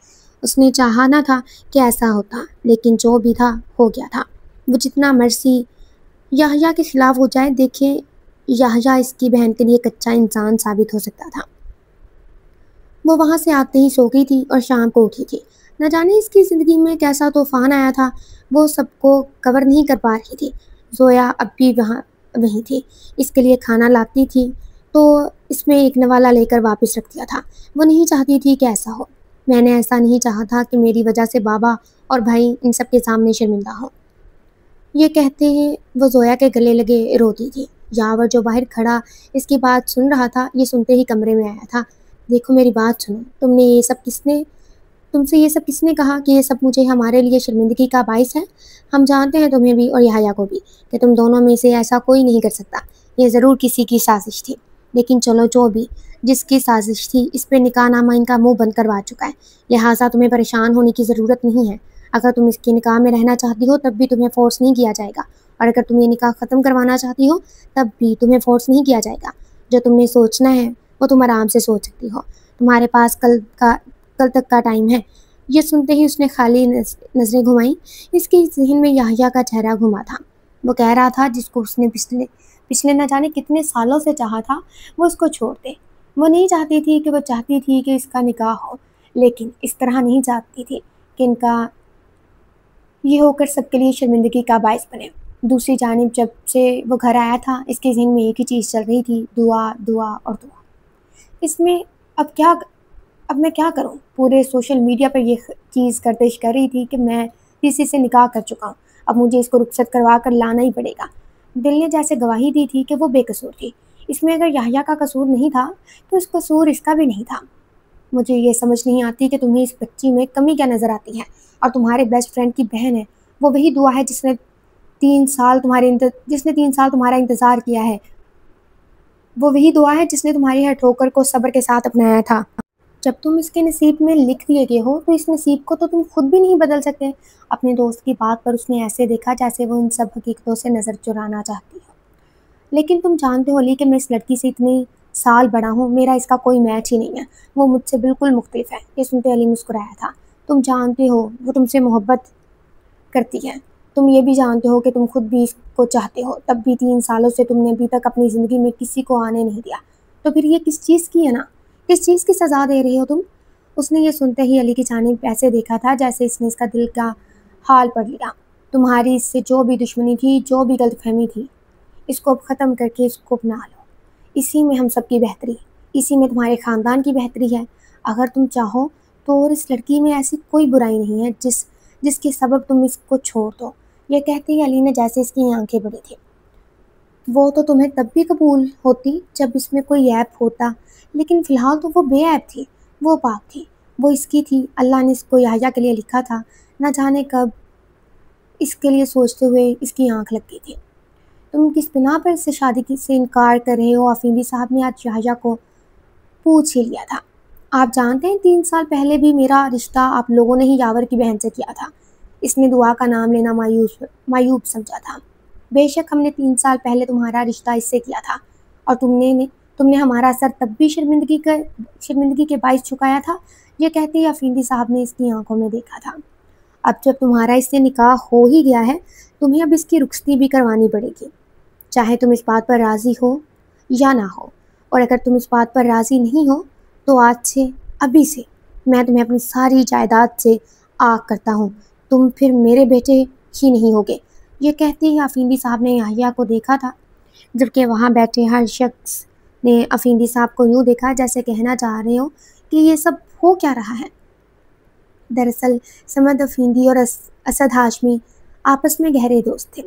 اس نے چاہا نہ تھا کہ ایسا ہوتا، لیکن جو بھی تھا ہو گیا تھا۔ وہ جتنا مرضی یحییٰ کے خلاف ہو جائے، دیکھیں یحییٰ اس کی بہن کے لیے ایک اچھا انسان ثابت ہو سکتا تھا۔ وہ وہاں سے آتے ہی سو گئی تھی اور شام کو اٹھی تھی۔ نہ جانے اس کی زندگی میں کیسا طوفان آیا تھا، وہ سب کو کور نہیں کر پا رہی تھی۔ زویا اب بھی وہیں تھی، اس کے لیے کھانا لاتی تھی تو اس میں ایک نوالا لے کر واپس رکھ دیا تھا۔ وہ نہیں چاہتی تھی کہ ایسا ہو۔ میں نے ایسا نہیں چاہا تھا کہ میری وجہ سے بابا اور بھائی ان سب کے سامنے شرمندہ ہوں۔ یہ کہتے ہیں وہ زویا کے گلے لگے روتی تھی۔ یاور جو باہر کھڑا اس کی بات سن رہا تھا، یہ سنتے ہی کمرے میں آیا تھا۔ دیکھو میری بات سنو، تم سے یہ سب کس نے کہا کہ یہ سب مجھے ہمارے لیے شرمندگی کا باعث ہے؟ ہم جانتے ہیں تمہیں بھی اور یحییٰ کو بھی کہ تم دونوں میں سے ایسا کوئی نہیں کر سکتا۔ یہ ضرور کسی کی سازش تھی، لیکن چلو جو بھی جس کی سازش تھی، اس پہ نکاح نامہ ان کا منہ بند کروا چکا ہے، لہٰذا تمہیں پریشان ہونے کی ضرورت نہیں ہے۔ اگر تم اس کے نکاح میں رہنا چاہتی ہو تب بھی تمہیں فورس نہیں کیا جائے گا، اور اگر تم یہ نکاح ختم کروانا چاہتی ہو تب بھی تمہیں فورس نہیں کیا جائے گا۔ جو تم نے سوچنا ہے وہ تم آرام سے سوچ سکتی ہو، تمہارے پاس کل تک کا ٹائم ہے۔ یہ سنتے ہی اس نے خالی نظریں گھمائیں۔ اس کے ذہن میں یحییٰ کا چہرہ گھوما تھا۔ وہ کہہ رہا تھا جس کو اس نے پچھلے نہ جانے کتنے سالوں سے چاہا تھا وہ اس کو چھوڑ دے۔ وہ نہیں چاہتی تھی کہ وہ چاہتی تھی کہ اس کا نکاح ہو، لیکن اس طرح نہیں چاہتی تھی کہ ان کا یہ ہو کر سب کے لیے شرمندگی کا باعث بنے۔ دوسری جانب جب سے وہ گھر آیا تھا اس کے ذہن میں ایک ہی چیز چل رہی تھی، دعا دعا اور دعا۔ اس میں اب میں کیا کروں؟ پورے سوشل میڈیا پر یہ چیز گردش کر رہی تھی کہ میں کسی سے نکاح کر چکا ہوں، اب مجھے اس کو رخصت کروا کر لانا ہی پڑے گا۔ دل نے جیسے گواہی دی تھی کہ وہ بے قصور تھی۔ اس میں اگر یحییٰ کا قصور نہیں تھا تو اس قصور اس کا بھی نہیں تھا۔ مجھے یہ سمجھ نہیں آتی کہ تمہیں اس بچی میں کمی کیا نظر آتی ہے، اور تمہارے بیسٹ فرینڈ کی بہن ہے، وہ وہی دعا ہے جس نے 3 سال تمہارا انتظار کیا ہے، وہ وہی دعا ہے جس نے تمہاری ہر ٹھوکر کو صبر کے ساتھ اپنایا تھا۔ جب تم اس کے نصیب میں لکھ دیے گئے ہو تو اس نصیب کو تو تم خود بھی نہیں بدل سکتے۔ اپنے دوست کی بات پر اس نے ایسے دیکھا جیسے وہ ان سب حقیقتوں سے نظر چرانا چاہتی ہو۔ لیکن تم جانتے ہو علی کہ میں اس لڑکی سے اتنی سال بڑا ہوں، میرا اس کا کوئی میچ ہی نہیں ہے، وہ مجھ سے بالکل مختلف ہے۔ یہ سنتے علی مسکرایا تھا۔ تم جانتے ہو وہ تم سے محبت کرتی ہے، تم یہ بھی جانتے ہو کہ تم خود بھی اس کو چاہتے ہو، تب بھی 3 سالوں سے تم نے ابھی تک اپنی زندگی میں کسی کو آنے نہیں دیا، تو پھر یہ کس چیز کی ہے نا، کس چیز کی سزا دے رہی ہو تم؟ اس نے یہ سنتے ہی علی کی جانب ایسے دیکھا تھا جیسے اس نے اس کا دل کا حال پڑھ لیا۔ تمہاری اس سے جو بھی دشمنی تھی، جو بھی غلط فہمی تھی، اس کو اب ختم کر کے اس کو اپنا لو۔ اسی میں ہم سب کی بہتری، اسی میں تمہارے خاندان کی بہتری ہے۔ اگر تم چاہو تو اور اس لڑکی میں ایسی کوئی برائی نہیں ہے جس کے سبب تم اس کو چھوڑ دو۔ یہ کہتے ہی علی نے جیسے اس کی آنکھیں بڑی تھیں۔ وہ تو تمہیں تب بھی قبول ہوتی جب اس میں کوئی عیب ہوتا، لیکن فی الحال تو وہ بے عیب تھی، وہ پاک تھی، وہ اس کی تھی۔ اللہ نے اس کو یحییٰ کے لیے لکھا تھا، نہ جانے کب اس کے لیے سوچتے ہوئے اس کی آنکھ لگ گئی تھی۔ تم کس بنا پر اس سے شادی سے انکار کر رہے ہو؟ افندی صاحب نے آج یحییٰ کو پوچھ ہی لیا تھا۔ آپ جانتے ہیں 3 سال پہلے بھی میرا رشتہ آپ لوگوں نے ہی یاور کی بہن سے کیا تھا۔ اس نے دعا کا نام لینا معیوب سمجھا تھا۔ بے شک ہم نے 3 سال پہلے تمہارا رشتہ اس سے کیا تھا، اور تم نے ہمارا سر تب بھی شرمندگی کے باعث جھکایا تھا۔ یہ کہتے ہی افندی صاحب نے اس کی آنکھوں میں دیکھا تھا۔ اب جب تمہارا اس سے نکاح ہو ہی گیا ہے، تمہیں اب اس کی رخصتی بھی کروانی پڑے گی، چاہے تم اس بات پر راضی ہو یا نہ ہو۔ اور اگر تم اس بات پر راضی نہیں ہو تو آج سے، ابھی سے، میں تمہیں اپنی ساری جائیداد سے آگ کرتا ہوں، تم پھر میرے بیٹے ہی نہیں ہوگے۔ یہ کہتے ہی افندی صاحب نے یحییٰ کو دیکھا تھا، جبکہ وہاں بیٹھے ہر شخص نے افندی صاحب کو یوں دیکھا جیسے کہنا چاہ رہے ہو کہ یہ سب ہو کیا رہا ہے۔ دراصل سمد افندی اور اسد ہاشمی آپس میں گہرے دوست تھے۔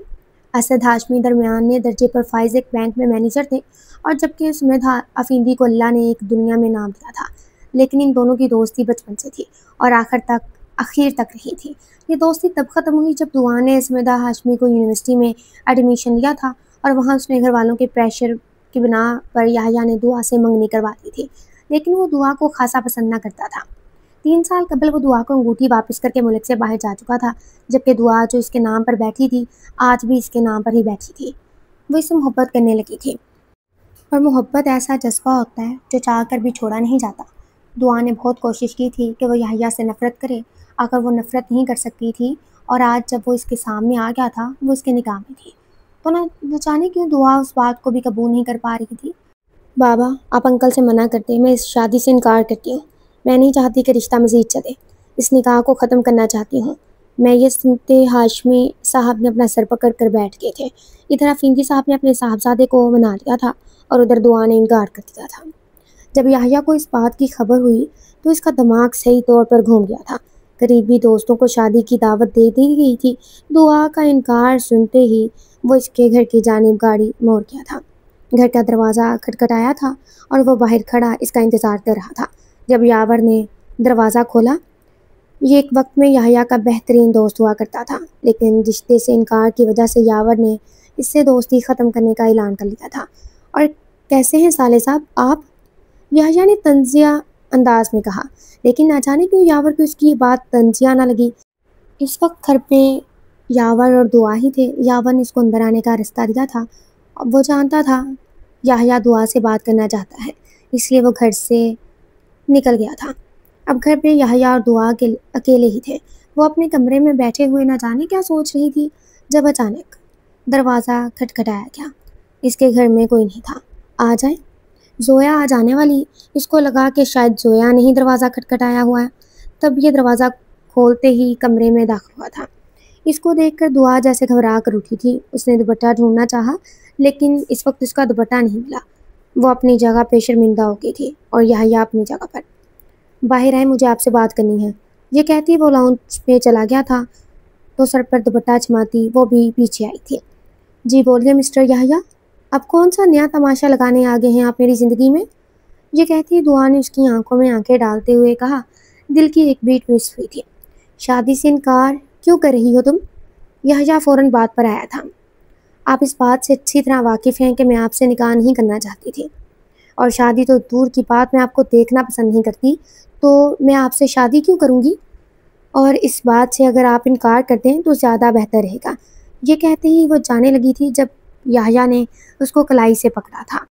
اسد ہاشمی درمیانے درجے پر فائز ایک بینک میں مینیجر تھے، اور جبکہ سمد افندی کو اللہ نے ایک دنیا میں نام دیا تھا، لیکن ان دونوں کی دوستی بچپن سے تھی اور آخر تک رہی تھی۔ یہ دوستی تب ختم ہوئی جب دعا نے سمد ہاشمی کو یونیورسٹی میں ایڈمیشن لیا تھا، اور وہاں اس نے گھر والوں کے پریشر کی بنا پر یحییٰ نے دعا سے منگنی کروا دی تھی، لیکن وہ دعا کو خاصا پسند نہ کرتا تھا۔ 3 سال قبل وہ دعا کو انگوٹھی واپس کر کے ملک سے باہر جا چکا تھا، جبکہ دعا جو اس کے نام پر بیٹھی تھی آج بھی اس کے نام پر ہی بیٹھی تھی۔ وہ اس سے محبت کرنے لگی تھی، اور محبت ایسا جذبہ ہوتا ہے جو چاہ کر بھی چھوڑا نہیں جاتا۔ دعا نے بہت کوشش کی تھی کہ وہ یحییٰ سے نفرت کرے، اگر وہ نفرت نہیں کر سکتی تھی، اور آج جب وہ اس کے سامنے آ گیا تھا وہ اس کے نکاح میں تھی، تو نہ جانے کیوں دعا اس بات کو بھی قبول نہیں کر پا رہی تھی۔ بابا، آپ انکل سے منع کرتے، میں اس شادی سے انکار کرتی ہوں، میں نہیں چاہتی کہ رشتہ مزید چلے، اس نکاح کو ختم کرنا چاہتی ہوں۔ میں یہ سنتے ہاشمی صاحب نے اپنا سر پکڑ کر بیٹھ گئے تھے۔ ادھر افندی صاحب نے اپنے صاحبزادے کو منا لیا تھا، اور ادھر دعا نے انکار کر دیا تھا۔ جب یحییٰ کو اس بات کی خبر ہوئی تو اس کا دماغ صحیح طور پر گھوم گیا تھا۔ قریبی دوستوں کو شادی کی دعوت دے دی گئی تھی، دعا کا انکار سنتے ہی وہ اس کے گھر کی جانب گاڑی موڑ گیا تھا۔ گھر کا دروازہ کھٹکھٹایا تھا اور وہ باہر کھڑا اس کا انتظار کر رہا تھا۔ جب یاور نے دروازہ کھولا، یہ ایک وقت میں یحییٰ کا بہترین دوست ہوا کرتا تھا، لیکن رشتے سے انکار کی وجہ سے یاور نے اس سے دوستی ختم کرنے کا اعلان کر لیا تھا۔ اور کیسے ہیں صالح صاحب آپ؟ یحییٰ نے طنزیہ انداز میں کہا، لیکن نہ جانے کیوں یاور کو اس کی یہ بات طنزیہ نہ لگی۔ اس وقت گھر پہ یاور اور دعا ہی تھے۔ یاور نے اس کو اندر آنے کا رستہ دیا تھا، وہ جانتا تھا یحییٰ دعا سے بات کرنا چاہتا ہے، اس لیے وہ گھر سے نکل گیا تھا۔ اب گھر پہ یحییٰ اور دعا اکیلے ہی تھے۔ وہ اپنے کمرے میں بیٹھے ہوئے نہ جانے کیا سوچ رہی تھی، جب اچانک دروازہ کھٹکھٹایا گیا۔ اس کے گھر میں کوئی نہیں تھا۔ آ جائیں۔ زویا آج آنے والی۔ اس کو لگا کہ شاید زویا نے ہی دروازہ کھٹکھٹایا ہوا ہے۔ تب یہ دروازہ کھولتے ہی کمرے میں داخل ہوا تھا۔ اس کو دیکھ کر دعا جیسے گھبرا کر اٹھی تھی۔ اس نے دوپٹہ ڈھونڈنا چاہا لیکن اس وقت اس کا دوپٹہ نہیں ملا۔ وہ اپنی جگہ پہ شرمندہ ہو گئی تھی اور یحییٰ اپنی جگہ پر۔ باہر آئے، مجھے آپ سے بات کرنی ہے، یہ کہتی وہ لاؤنج پہ چلا گیا تھا تو سر پر دوپٹہ چماتی وہ بھی پیچھے آئی تھی۔ جی بولیے مسٹر یحییٰ، اب کون سا نیا تماشا لگانے آگے ہیں آپ میری زندگی میں؟ یہ کہتی دعا نے اس کی آنکھوں میں آنکھیں ڈالتے ہوئے کہا۔ دل کی ایک بیٹ مس ہوئی تھی۔ شادی سے انکار کیوں کر رہی ہو تم؟ یحییٰ فوراً بات پر آیا تھا۔ آپ اس بات سے اچھی طرح واقف ہیں کہ میں آپ سے نکاح نہیں کرنا چاہتی تھی، اور شادی تو دور کی بات، میں آپ کو دیکھنا پسند نہیں کرتی، تو میں آپ سے شادی کیوں کروں گی؟ اور اس بات سے اگر آپ انکار کر دیں تو زیادہ بہتر رہے گا۔ یہ کہتے ہی وہ جانے لگی تھی جب یحییٰ نے اس کو کلائی سے پکڑا تھا۔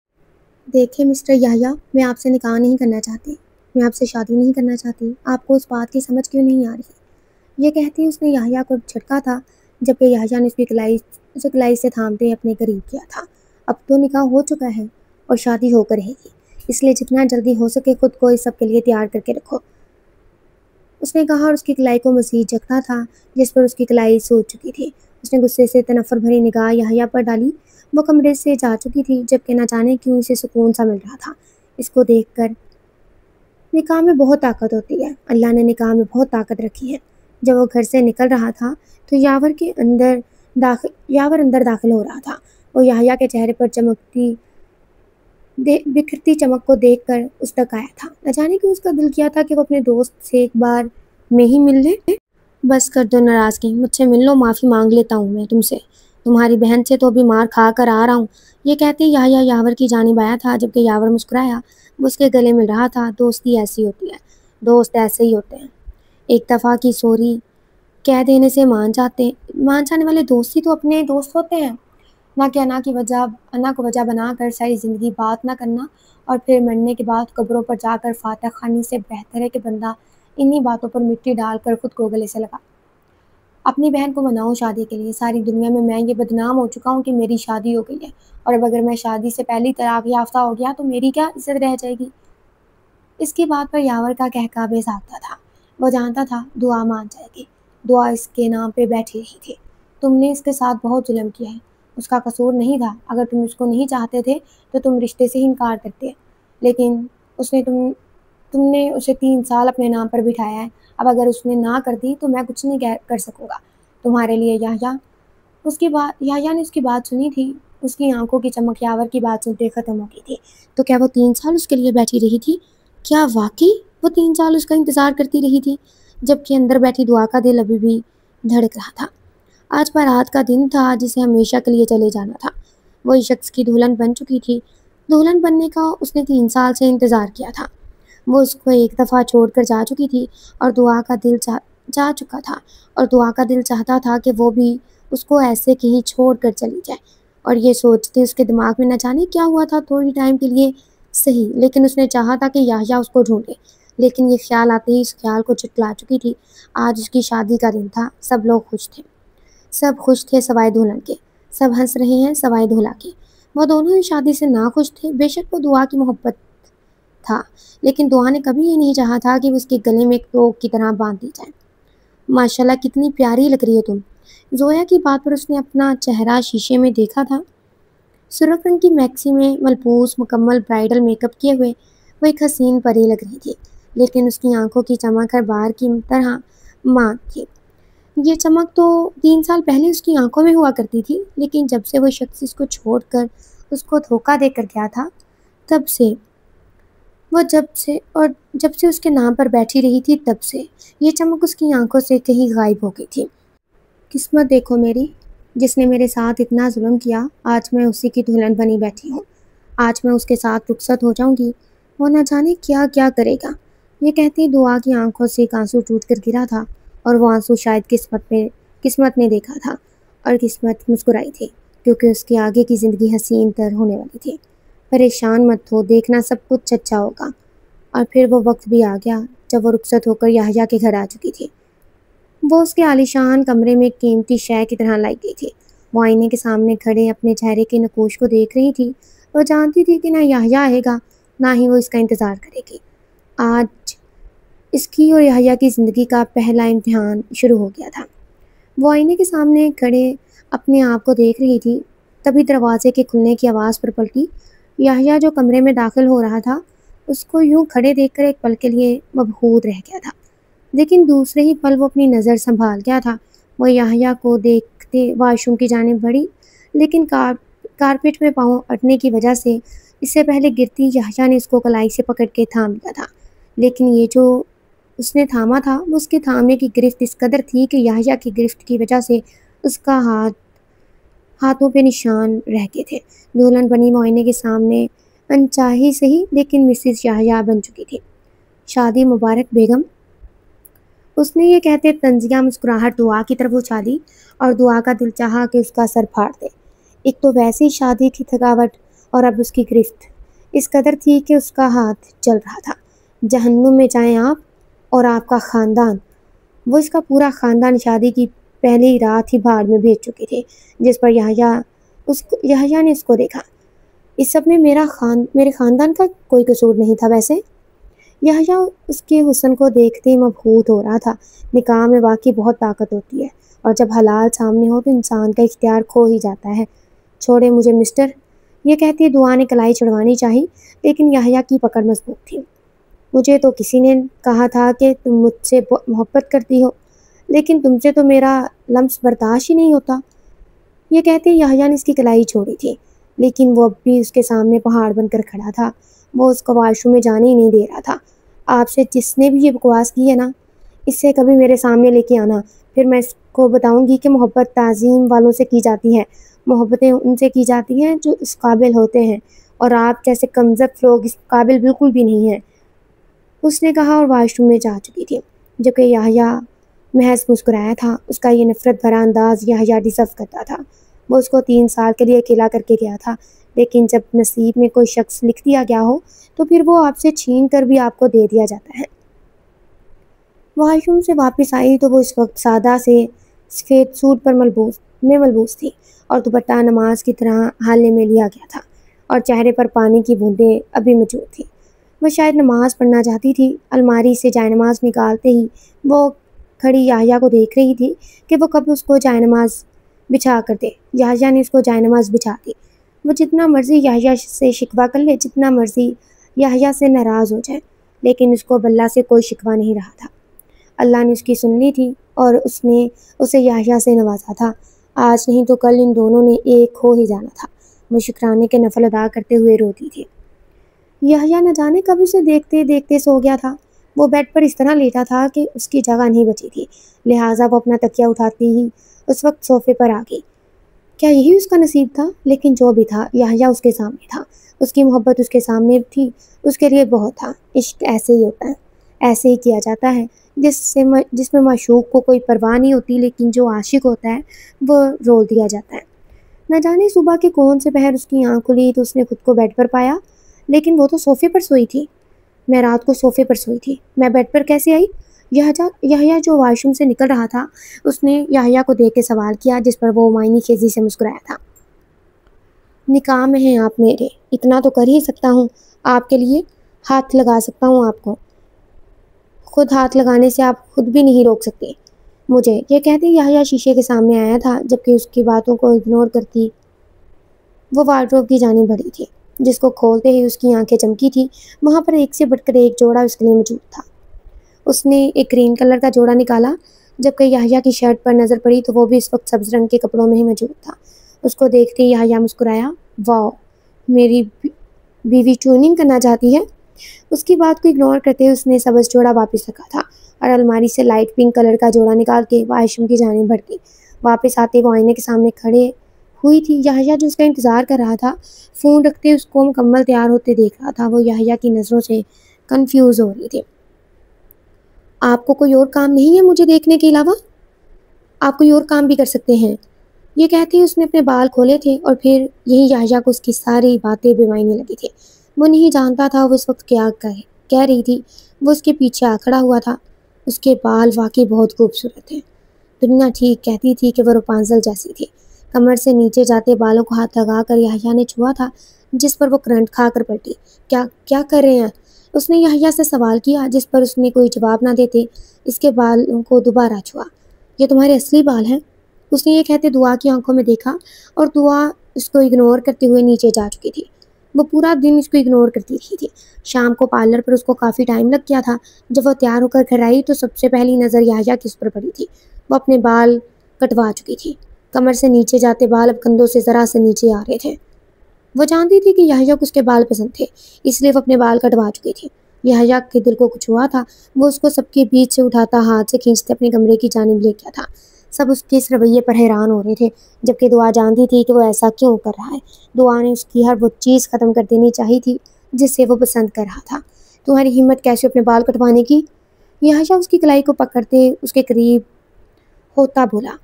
دیکھیں مسٹر یحییٰ، میں آپ سے نکاح نہیں کرنا چاہتی، میں آپ سے شادی نہیں کرنا چاہتی، آپ کو اس بات کی سمجھ کیوں نہیں آ رہی؟ یہ کہتی اس نے یحییٰ کو جھٹکا تھا جبکہ یحییٰ نے اسے کلائی سے تھامتے اپنے قریب کیا تھا۔ اب تو نکاح ہو چکا ہے اور شادی ہو کر رہے گی، اس لیے جتنا جلدی ہو سکے خود کو اس سب کے لیے تیار کر کے رکھو، اس نے کہا، اور اس کی کلائی کو مزید جھکا تھا جس پر اس کی کلائی سوج چکی تھی۔ اس نے غصے سے تنفر بھری نگاہ یحییٰ پر ڈالی۔ وہ کمرے سے جا چکی تھی جبکہ نہ جانے کیوں اسے سکون سا مل رہا تھا۔ اس کو دیکھ کر نکاح میں بہت طاقت ہوتی ہے، اللہ نے نکاح میں بہت طاقت رکھی ہے۔ جب وہ گھر سے نکل رہا تھا تو یاور اندر داخل ہو رہا تھا۔ وہ یحییٰ کے چہرے پر بکھرتی چمک کو دیکھ کر اس تک آیا تھا۔ نہ جانے کیوں اس کا دل کیا تھا کہ وہ اپنے دوست سے ایک بار میں ہی مل لے۔ بس کر دو ناراضگی، مجھ سے مل لو، معافی مانگ لیتا ہوں میں تم سے، تمہاری بہن سے تو بھی مار کھا کر آ رہا ہوں۔ یہ کہتے یحییٰ یاور کی جانب آیا تھا جبکہ یاور مسکرایا، وہ اس کے گلے مل رہا تھا۔ دوستی ایسی ہوتی ہے، دوست ایسے ہی ہوتے ہیں، ایک دفعہ کی سوری کہہ دینے سے مان جانے والے دوست ہی تو اپنے دوست ہوتے ہیں، نہ کہ انا کو وجہ بنا کر ساری زندگی بات نہ کرنا اور پھر مرنے کے بعد قبروں پر جا کر فاتح خوانی سے بہتر ہے کہ بندہ انہی باتوں پر مٹی ڈال کر خود کو گلے سے لگا۔ اپنی بہن کو مناؤ شادی کے لیے، ساری دنیا میں یہ بدنام ہو چکا ہوں کہ میری شادی ہو گئی ہے، اور اب اگر میں شادی سے پہلی طلاق یافتہ ہو گیا تو میری کیا عزت رہ جائے گی؟ اس کی بات پر یاور کا کہکا بے ساختہ تھا۔ وہ جانتا تھا دعا مان جائے گی۔ دعا اس کے نام پہ بیٹھی رہی تھی۔ تم نے اس کے ساتھ بہت ظلم کیا ہے، اس کا قصور نہیں تھا، اگر تم اس کو نہیں چاہتے تھے تو تم رشتے سے ہی انکار کرتے، لیکن تم نے اسے 3 سال اپنے نام پر بٹھایا ہے، اب اگر اس نے نہ کر دی تو میں کچھ نہیں کر سکوں گا تمہارے لیے یحییٰ۔ یحییٰ نے اس کی بات سنی تھی، اس کی آنکھوں کی چمک یاور کی بات سنتے ختم ہو گئی تھی۔ تو کیا وہ 3 سال اس کے لیے بیٹھی رہی تھی؟ کیا واقعی وہ 3 سال اس کا انتظار کرتی رہی تھی؟ جبکہ اندر بیٹھی دعا کا دل ابھی بھی دھڑک رہا تھا۔ آج بارات کا دن تھا جسے ہمیشہ کے لیے چلے جانا تھا۔ وہ اس شخص کی دلہن بن چکی تھی، دلہن بننے کا اس نے 3 سال سے انتظار کیا تھا۔ وہ اس کو ایک دفعہ چھوڑ کر جا چکی تھی اور دعا کا دل جا چکا تھا، اور دعا کا دل چاہتا تھا کہ وہ بھی اس کو ایسے کہیں چھوڑ کر چلی جائے، اور یہ سوچتے اس کے دماغ میں نہ جانے کیا ہوا تھا تھوڑی ٹائم کے لیے صحیح، لیکن اس نے چاہا تھا کہ یحییٰ اس کو ڈھونڈے، لیکن یہ خیال آتے ہی اس خیال کو جھٹلا چکی تھی۔ آج اس کی شادی کا دن تھا، سب لوگ خوش تھے، سب خوش تھے سوائے دلہن کے، سب ہنس رہے ہیں سوائے دولہا کے۔ وہ دونوں اس شادی سے ناخوش تھے۔ بے شک وہ دعا کی محبت تھا، لیکن دعا نے کبھی یہ نہیں چاہا تھا کہ وہ اس کے گلے میں ایک توق کی طرح باندھ دی جائے۔ ماشاءاللہ کتنی پیاری لگ رہی ہے تم۔ زویا کی بات پر اس نے اپنا چہرہ شیشے میں دیکھا تھا۔ سرخ رنگ کی میکسی میں ملبوس مکمل برائڈل میک اپ کیے ہوئے وہ ایک حسین پری لگ رہی تھی، لیکن اس کی آنکھوں کی چمک ہر بار کی طرح ماں تھی۔ یہ چمک تو 3 سال پہلے اس کی آنکھوں میں ہوا کرتی تھی، لیکن جب سے وہ شخص اس کو چھوڑ کر اس کو دھوکہ دے کر گیا تھا جب سے اس کے نام پر بیٹھی رہی تھی تب سے یہ چمک اس کی آنکھوں سے کہیں غائب ہو گئی تھی۔ قسمت دیکھو میری، جس نے میرے ساتھ اتنا ظلم کیا، آج میں اسی کی دلہن بنی بیٹھی ہوں۔ آج میں اس کے ساتھ رخصت ہو جاؤں گی، وہ نہ جانے کیا کیا کرے گا۔ یہ کہتی دعا کی آنکھوں سے ایک آنسو ٹوٹ کر گرا تھا، اور وہ آنسو شاید قسمت نے دیکھا تھا، اور قسمت مسکرائی تھی کیونکہ اس کے آگے کی زندگی حسین تر ہونے والی تھی۔ پریشان مت ہو، دیکھنا سب کچھ اچھا ہوگا۔ اور پھر وہ وقت بھی آ گیا جب وہ رخصت ہو کر یحییٰ کے گھر آ چکی تھی۔ وہ اس کے عالیشان کمرے میں قیمتی شے کی طرح لائی گئی تھی۔ وہ آئینے کے سامنے کھڑے اپنے چہرے کے نقوش کو دیکھ رہی تھی۔ وہ جانتی تھی کہ نہ یحییٰ آئے گا، نہ ہی وہ اس کا انتظار کرے گی۔ آج اس کی اور یحییٰ کی زندگی کا پہلا امتحان شروع ہو گیا تھا۔ وہ آئینے کے سامنے کھڑے اپنے آپ کو دیکھ رہی تھی، تبھی دروازے کے کھلنے کی آواز پر پلٹی۔ یحییٰ جو کمرے میں داخل ہو رہا تھا، اس کو یوں کھڑے دیکھ کر ایک پل کے لیے مبہوت رہ گیا تھا، لیکن دوسرے ہی پل وہ اپنی نظر سنبھال گیا تھا۔ وہ یحییٰ کو دیکھتے واش روم کی جانب بڑھی، لیکن کارپیٹ میں پاؤں اٹنے کی وجہ سے اس سے پہلے گرتی یحییٰ نے اس کو کلائی سے پکڑ کے تھام لیا تھا، لیکن یہ جو اس نے تھاما تھا وہ اس کے تھامنے کی گرفت اس قدر تھی کہ یحییٰ کی گرفت کی وجہ سے اس کا ہاتھوں پہ نشان رہ گئے تھے۔ دلہن بنی معائنے کے سامنے انچاہی سہی لیکن مسز یحییٰ بن چکی تھی۔ شادی مبارک بیگم، اس نے یہ کہتے طنزیہ مسکراہٹ دعا کی طرف اچھالی اور دعا کا دل چاہا کہ اس کا سر پھاڑ دے۔ ایک تو ویسی شادی کی تھکاوٹ اور اب اس کی گرفت اس قدر تھی کہ اس کا ہاتھ جل رہا تھا۔ جہنم میں جائیں آپ اور آپ کا خاندان۔ وہ اس کا پورا خاندان شادی کی پہلی رات ہی بھاڑ میں بھیج چکے تھے، جس پر یحییٰ نے اس کو دیکھا۔ اس سب میں میرے خاندان کا کوئی قصور نہیں تھا ویسے۔ یحییٰ اس کے حسن کو دیکھتے ہی مبہوت ہو رہا تھا۔ نکاح میں واقعی بہت طاقت ہوتی ہے، اور جب حلال سامنے ہو تو انسان کا اختیار کھو ہی جاتا ہے۔ چھوڑے مجھے مسٹر، یہ کہتی دعا نے کلائی چڑھوانی چاہی، لیکن یحییٰ کی پکڑ مضبوط تھی۔ مجھے تو کسی نے کہا تھا کہ تم مجھ سے محبت کرتی ہو، لیکن تم سے تو میرا لمس برداشت ہی نہیں ہوتا۔ یہ کہتے یحییٰ نے اس کی کلائی چھوڑی تھی، لیکن وہ اب بھی اس کے سامنے پہاڑ بن کر کھڑا تھا۔ وہ اس کو واش روم میں جانے ہی نہیں دے رہا تھا۔ آپ سے جس نے بھی یہ بکواس کی ہے نا، اس سے کبھی میرے سامنے لے کے آنا، پھر میں اس کو بتاؤں گی کہ محبت تعظیم والوں سے کی جاتی ہے، محبتیں ان سے کی جاتی ہیں جو اس قابل ہوتے ہیں، اور آپ جیسے کمزب لوگ اس قابل بالکل بھی نہیں ہیں، اس نے کہا اور واش روم میں جا چکی تھی۔ جبکہ یحییٰ محض مسکرایا تھا۔ اس کا یہ نفرت بھرا انداز یحییٰ ڈیزرو کرتا تھا۔ وہ اس کو 3 سال کے لیے اکیلا کر کے گیا تھا، لیکن جب نصیب میں کوئی شخص لکھ دیا گیا ہو تو پھر وہ آپ سے چھین کر بھی آپ کو دے دیا جاتا ہے۔ واش روم سے واپس آئی تو وہ اس وقت سادہ سے سفید سوٹ پر ملبوس تھی، اور دوپٹہ نماز کی طرح ہالے میں لیا گیا تھا، اور چہرے پر پانی کی بوندیں ابھی موجود تھیں۔ وہ شاید نماز پڑھنا چاہتی تھی۔ الماری سے جائے نماز نکالتے ہی وہ کھڑی یحییٰ کو دیکھ رہی تھی کہ وہ کب اس کو جائے نماز بچھا کر دے۔ یحییٰ نے اس کو جائے نماز بچھا دی۔ وہ جتنا مرضی یحییٰ سے شکوہ کر لے، جتنا مرضی یحییٰ سے ناراض ہو جائے، لیکن اس کو اب اللہ سے کوئی شکوہ نہیں رہا تھا۔ اللہ نے اس کی سن لی تھی اور اس نے اسے یحییٰ سے نوازا تھا۔ آج نہیں تو کل ان دونوں نے ایک ہو ہی جانا تھا۔ وہ شکرانے کے نفل ادا کرتے ہوئے روتی تھی۔ یحییٰ نہ جانے کب اسے دیکھتے دیکھتے سو گیا تھا۔ وہ بیڈ پر اس طرح لیٹا تھا کہ اس کی جگہ نہیں بچی تھی، لہٰذا وہ اپنا تکیہ اٹھاتی ہی اس وقت صوفے پر آ گئی۔ کیا یہی اس کا نصیب تھا؟ لیکن جو بھی تھا، یحییٰ اس کے سامنے تھا۔ اس کی محبت اس کے سامنے تھی، اس کے لیے بہت تھا۔ عشق ایسے ہی ہوتا ہے، ایسے ہی کیا جاتا ہے، جس میں معشوق کو کوئی پرواہ نہیں ہوتی، لیکن جو عاشق ہوتا ہے وہ رول دیا جاتا ہے۔ نہ جانے صبح کے کون سے پہر اس کی آنکھ کھلی تو اس نے خود کو بیڈ پر پایا، لیکن وہ تو صوفے پر سوئی تھی۔ میں رات کو صوفے پر سوئی تھی، میں بیڈ پر کیسے آئی؟ یحییٰ جو واش روم سے نکل رہا تھا، اس نے یحییٰ کو دیکھ کے سوال کیا، جس پر وہ معنی خیزی سے مسکرایا تھا۔ نکاح میں ہیں آپ میرے، اتنا تو کر ہی سکتا ہوں آپ کے لیے، ہاتھ لگا سکتا ہوں آپ کو، خود ہاتھ لگانے سے آپ خود بھی نہیں روک سکتے مجھے۔ یہ کہتے یحییٰ شیشے کے سامنے آیا تھا، جبکہ اس کی باتوں کو اگنور کرتی وہ وارڈروب کی جانب بڑھی تھی، جس کو کھولتے ہی اس کی آنکھیں چمکی تھی۔ وہاں پر ایک سے بڑھ کر ایک جوڑا اس کے لیے موجود تھا۔ اس نے ایک گرین کلر کا جوڑا نکالا۔ جبکہ یحییٰ کی شرٹ پر نظر پڑی تو وہ بھی اس وقت سبز رنگ کے کپڑوں میں ہی موجود تھا۔ اس کو دیکھتے ہی یحییٰ مسکرایا۔ واو، میری بیوی ٹیوننگ کرنا چاہتی ہے۔ اس کی بات کو اگنور کرتے ہوئے اس نے سبز جوڑا واپس رکھا تھا اور الماری سے لائٹ پنک کلر کا جوڑا نکال کے واش روم کی جانب بڑھ گئی۔ واپس آتے وہ آئینے کے سامنے کھڑے ہوئی تھی۔ یحییٰ جو اس کا انتظار کر رہا تھا، فون رکھتے اس کو مکمل تیار ہوتے دیکھ رہا تھا۔ وہ یحییٰ کی نظروں سے کنفیوز ہو رہی تھی۔ آپ کو کوئی اور کام نہیں ہے مجھے دیکھنے کے علاوہ؟ آپ کوئی اور کام بھی کر سکتے ہیں۔ یہ کہتے ہی اس نے اپنے بال کھولے تھے، اور پھر یہی یحییٰ کو اس کی ساری باتیں بے معنی لگی تھی۔ وہ نہیں جانتا تھا وہ اس وقت کیا کہہ رہی تھی۔ وہ اس کے پیچھے آ کھڑا ہوا تھا۔ اس کے بال واقعی بہت خوبصورت تھے۔ دنیا ٹھیک کہتی تھی کہ وہ رپانزل جیسی تھی۔ کمر سے نیچے جاتے بالوں کو ہاتھ لگا کر یحییٰ نے چھوا تھا جس پر وہ کرنٹ کھا کر پلٹی۔ کیا کر رہے ہیں؟ اس نے یحییٰ سے سوال کیا جس پر اس نے کوئی جواب نہ دیتے اس کے بالوں کو دوبارہ چھوا۔ یہ تمہارے اصلی بال ہیں؟ اس نے یہ کہتے دعا کی آنکھوں میں دیکھا اور دعا اس کو اگنور کرتے ہوئے نیچے جا چکی تھی۔ وہ پورا دن اس کو اگنور کرتی رہی تھی۔ شام کو پارلر پر اس کو کافی ٹائم لگ گیا تھا۔ جب وہ تیار ہو کر گھر آئی تو سب سے پہلی نظر یحییٰ کی اس پر پڑی تھی۔ وہ اپنے بال کٹوا چکی تھی۔ کمر سے نیچے جاتے بال اب کندھوں سے ذرا سے نیچے آ رہے تھے۔ وہ جانتی تھی کہ یحییٰ کو اس کے بال پسند تھے، اس لیے وہ اپنے بال کٹوا چکی تھی۔ یحییٰ کے دل کو کچھ ہوا تھا۔ وہ اس کو سب کے بیچ سے اٹھاتا ہاتھ سے کھینچتے اپنے کمرے کی جانب لے گیا تھا۔ سب اس کے اس رویے پر حیران ہو رہے تھے، جبکہ دعا جانتی تھی کہ وہ ایسا کیوں کر رہا ہے۔ دعا نے اس کی ہر وہ چیز ختم کر دینی چاہی تھی جسے وہ پسند کر رہا تھا۔ تمہاری ہمت کیسے اپنے بال کٹوانے کی؟ یحییٰ اس کی کلائی کو پکڑتے اس کے قریب ہوتا بولا۔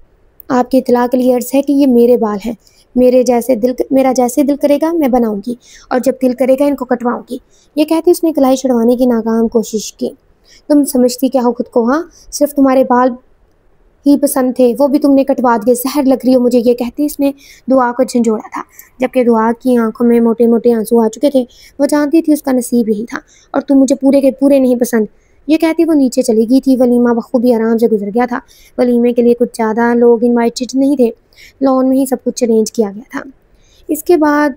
آپ کی اطلاع کے لیے عرض ہے کہ یہ میرے بال ہیں۔ میرا جیسے دل کرے گا میں بناؤں گی، اور جب دل کرے گا ان کو کٹواؤں گی۔ یہ کہتے اس نے کلائی چھڑوانے کی ناکام کوشش کی۔ تم سمجھتی کیا ہو خود کو؟ ہاں، صرف تمہارے بال ہی پسند تھے، وہ بھی تم نے کٹوا دیے۔ زہر لگ رہی ہو مجھے۔ یہ کہتے اس نے دعا کو جھنجھوڑا تھا، جبکہ دعا کی آنکھوں میں موٹے موٹے آنسو آ چکے تھے۔ وہ جانتی تھی اس کا نصیب یہی تھا، اور تم مجھے پورے کے پورے نہیں پسند۔ یہ کہتی وہ نیچے چلی گئی تھی۔ ولیمہ بخوبی آرام سے گزر گیا تھا۔ ولیمے کے لیے کچھ زیادہ لوگ انوائٹڈ نہیں تھے، لان میں ہی سب کچھ ارینج کیا گیا تھا۔ اس کے بعد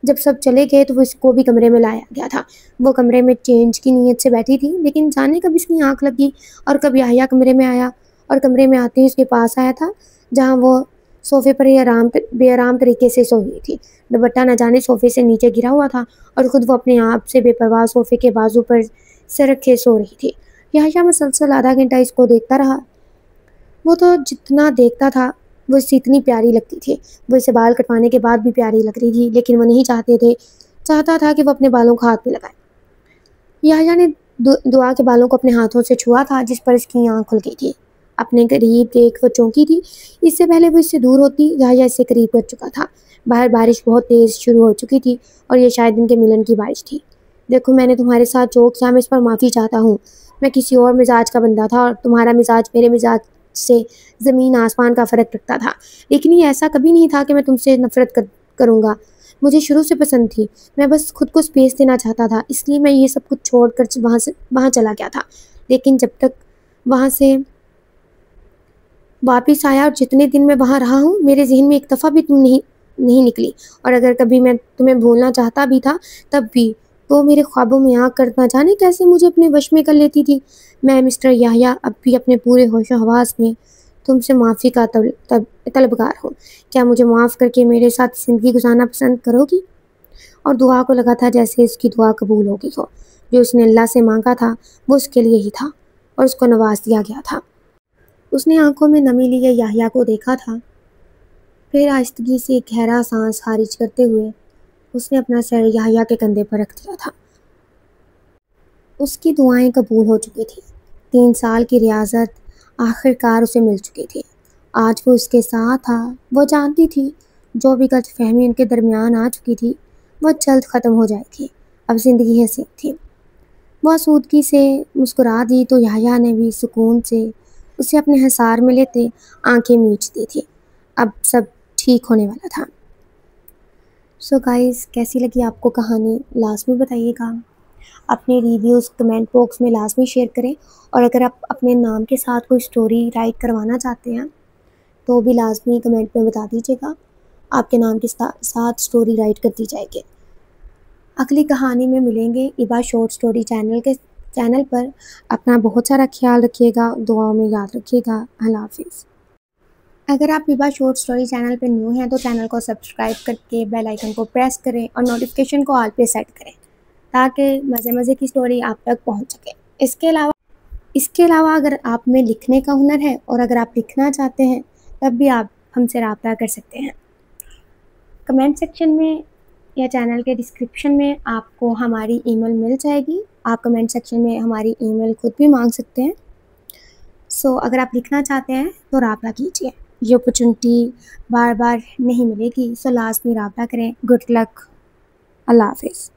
جب سب چلے گئے تو وہ اس کو بھی کمرے میں لایا گیا تھا۔ وہ کمرے میں چینج کی نیت سے بیٹھی تھی، لیکن جانے کب اس کی آنکھ لگی اور کب یحییٰ کمرے میں آیا، اور کمرے میں آتے ہی اس کے پاس آیا تھا جہاں وہ صوفے پر بے آرام طریقے سے سو ہوئی تھی۔ دوپٹہ نہ جانے صوفے سے نیچے گرا ہوا تھا اور خود وہ اپنے آپ سے بے پرواہ صوفے کے بازو پر سر رکھے سو رہی تھی۔ یحییٰ مسلسل آدھا گھنٹہ اس کو دیکھتا رہا۔ وہ تو جتنا دیکھتا تھا وہ اس سے اتنی پیاری لگتی تھی۔ وہ اسے بال کٹوانے کے بعد بھی پیاری لگ رہی تھی، لیکن وہ نہیں چاہتا تھا کہ وہ اپنے بالوں کو ہاتھ میں لگائے۔ یحییٰ نے دعا کے بالوں کو اپنے ہاتھوں سے چھوا تھا جس پر اس کی آنکھ کھل گئی تھی۔ اپنے قریب دیکھ وہ چونکی تھی۔ اس سے پہلے وہ اس سے دور ہوتی یحییٰ اس سے قریب کر چکا تھا۔ باہر بارش بہت تیز شروع ہو چکی تھی اور یہ شاید ان کے ملن کی بارش تھی۔ دیکھو میں نے تمہارے ساتھ جو کیا میں اس پر معافی چاہتا ہوں۔ میں کسی اور مزاج کا بندہ تھا اور تمہارا مزاج میرے مزاج سے زمین آسمان کا فرق رکھتا تھا، لیکن یہ ایسا کبھی نہیں تھا کہ میں تم سے نفرت کروں گا۔ مجھے شروع سے پسند تھی، میں بس خود کو اسپیس دینا چاہتا تھا، اس لیے میں یہ سب کچھ چھوڑ کر وہاں چلا گیا تھا۔ لیکن جب تک وہاں سے واپس آیا اور جتنے دن میں وہاں رہا ہوں میرے ذہن میں ایک دفعہ بھی تم نہیں نکلی، اور اگر کبھی میں تمہیں بھولنا چاہتا بھی تھا تب بھی تو میرے خوابوں میں آ کر نہ جانے کیسے مجھے اپنے وش میں کر لیتی تھی۔ میں مسٹر یحییٰ اب بھی اپنے پورے ہوش و حواس میں تم سے معافی کا طلبگار ہوں۔ کیا مجھے معاف کر کے میرے ساتھ زندگی گزارنا پسند کرو گی؟ اور دعا کو لگا تھا جیسے اس کی دعا قبول ہو گئی ہو۔ جو اس نے اللہ سے مانگا تھا وہ اس کے لیے ہی تھا اور اس کو نواز دیا گیا تھا۔ اس نے آنکھوں میں نمی لیے یحییٰ کو دیکھا تھا، پھر آہستگی سے ایک گہرا سانس خارج کرتے ہوئے اس نے اپنا سر یحییٰ کے کندھے پر رکھ دیا تھا۔ اس کی دعائیں قبول ہو چکی تھیں۔ 3 سال کی ریاضت آخر کار اسے مل چکی تھی۔ آج وہ اس کے ساتھ تھا۔ وہ جانتی تھی جو بھی غلط فہمی ان کے درمیان آ چکی تھی وہ جلد ختم ہو جائے گی۔ اب زندگی حسین تھی۔ وہ آسودگی سے مسکرا دی تو یحییٰ نے بھی سکون سے اسے اپنے حصار میں لیتے آنکھیں میچ دی تھی۔ اب سب ٹھیک ہونے والا تھا۔ سو گائز، کیسی لگی آپ کو کہانی لازمی بتائیے گا۔ اپنے ریویوز کمنٹ باکس میں لازمی شیئر کریں، اور اگر آپ اپنے نام کے ساتھ کوئی سٹوری رائٹ کروانا چاہتے ہیں تو بھی لازمی کمنٹ میں بتا دیجیے گا، آپ کے نام کے ساتھ سٹوری رائٹ کر دی جائے گی۔ اگلی کہانی میں ملیں گے ایبا شارٹ سٹوری چینل پر۔ اپنا بہت سارا خیال رکھیے گا، دعاؤں میں یاد رکھیے گا۔ اللہ حافظ۔ اگر آپ ایبا شارٹ سٹوری چینل پہ نیو ہیں تو چینل کو سبسکرائب کر کے بیل آئیکن کو پریس کریں اور نوٹیفیکیشن کو آل پہ سیٹ کریں تاکہ مزے کی سٹوری آپ تک پہنچ سکے۔ اس کے علاوہ اگر آپ میں لکھنے کا ہنر ہے اور اگر آپ لکھنا چاہتے ہیں تب بھی آپ ہم سے رابطہ کر سکتے ہیں۔ کمنٹ سیکشن میں یا چینل کے ڈسکرپشن میں آپ کو ہماری ای میل مل جائے گی۔ آپ کمنٹ سیکشن میں ہماری ای میل خود بھی مانگ سکتے ہیں۔ سو اگر آپ لکھنا چاہتے ہیں تو رابطہ کیجیے، یہ اپرچونٹی بار بار نہیں ملے گی، سو لازمی رابطہ کریں۔ Good luck. اللہ حافظ۔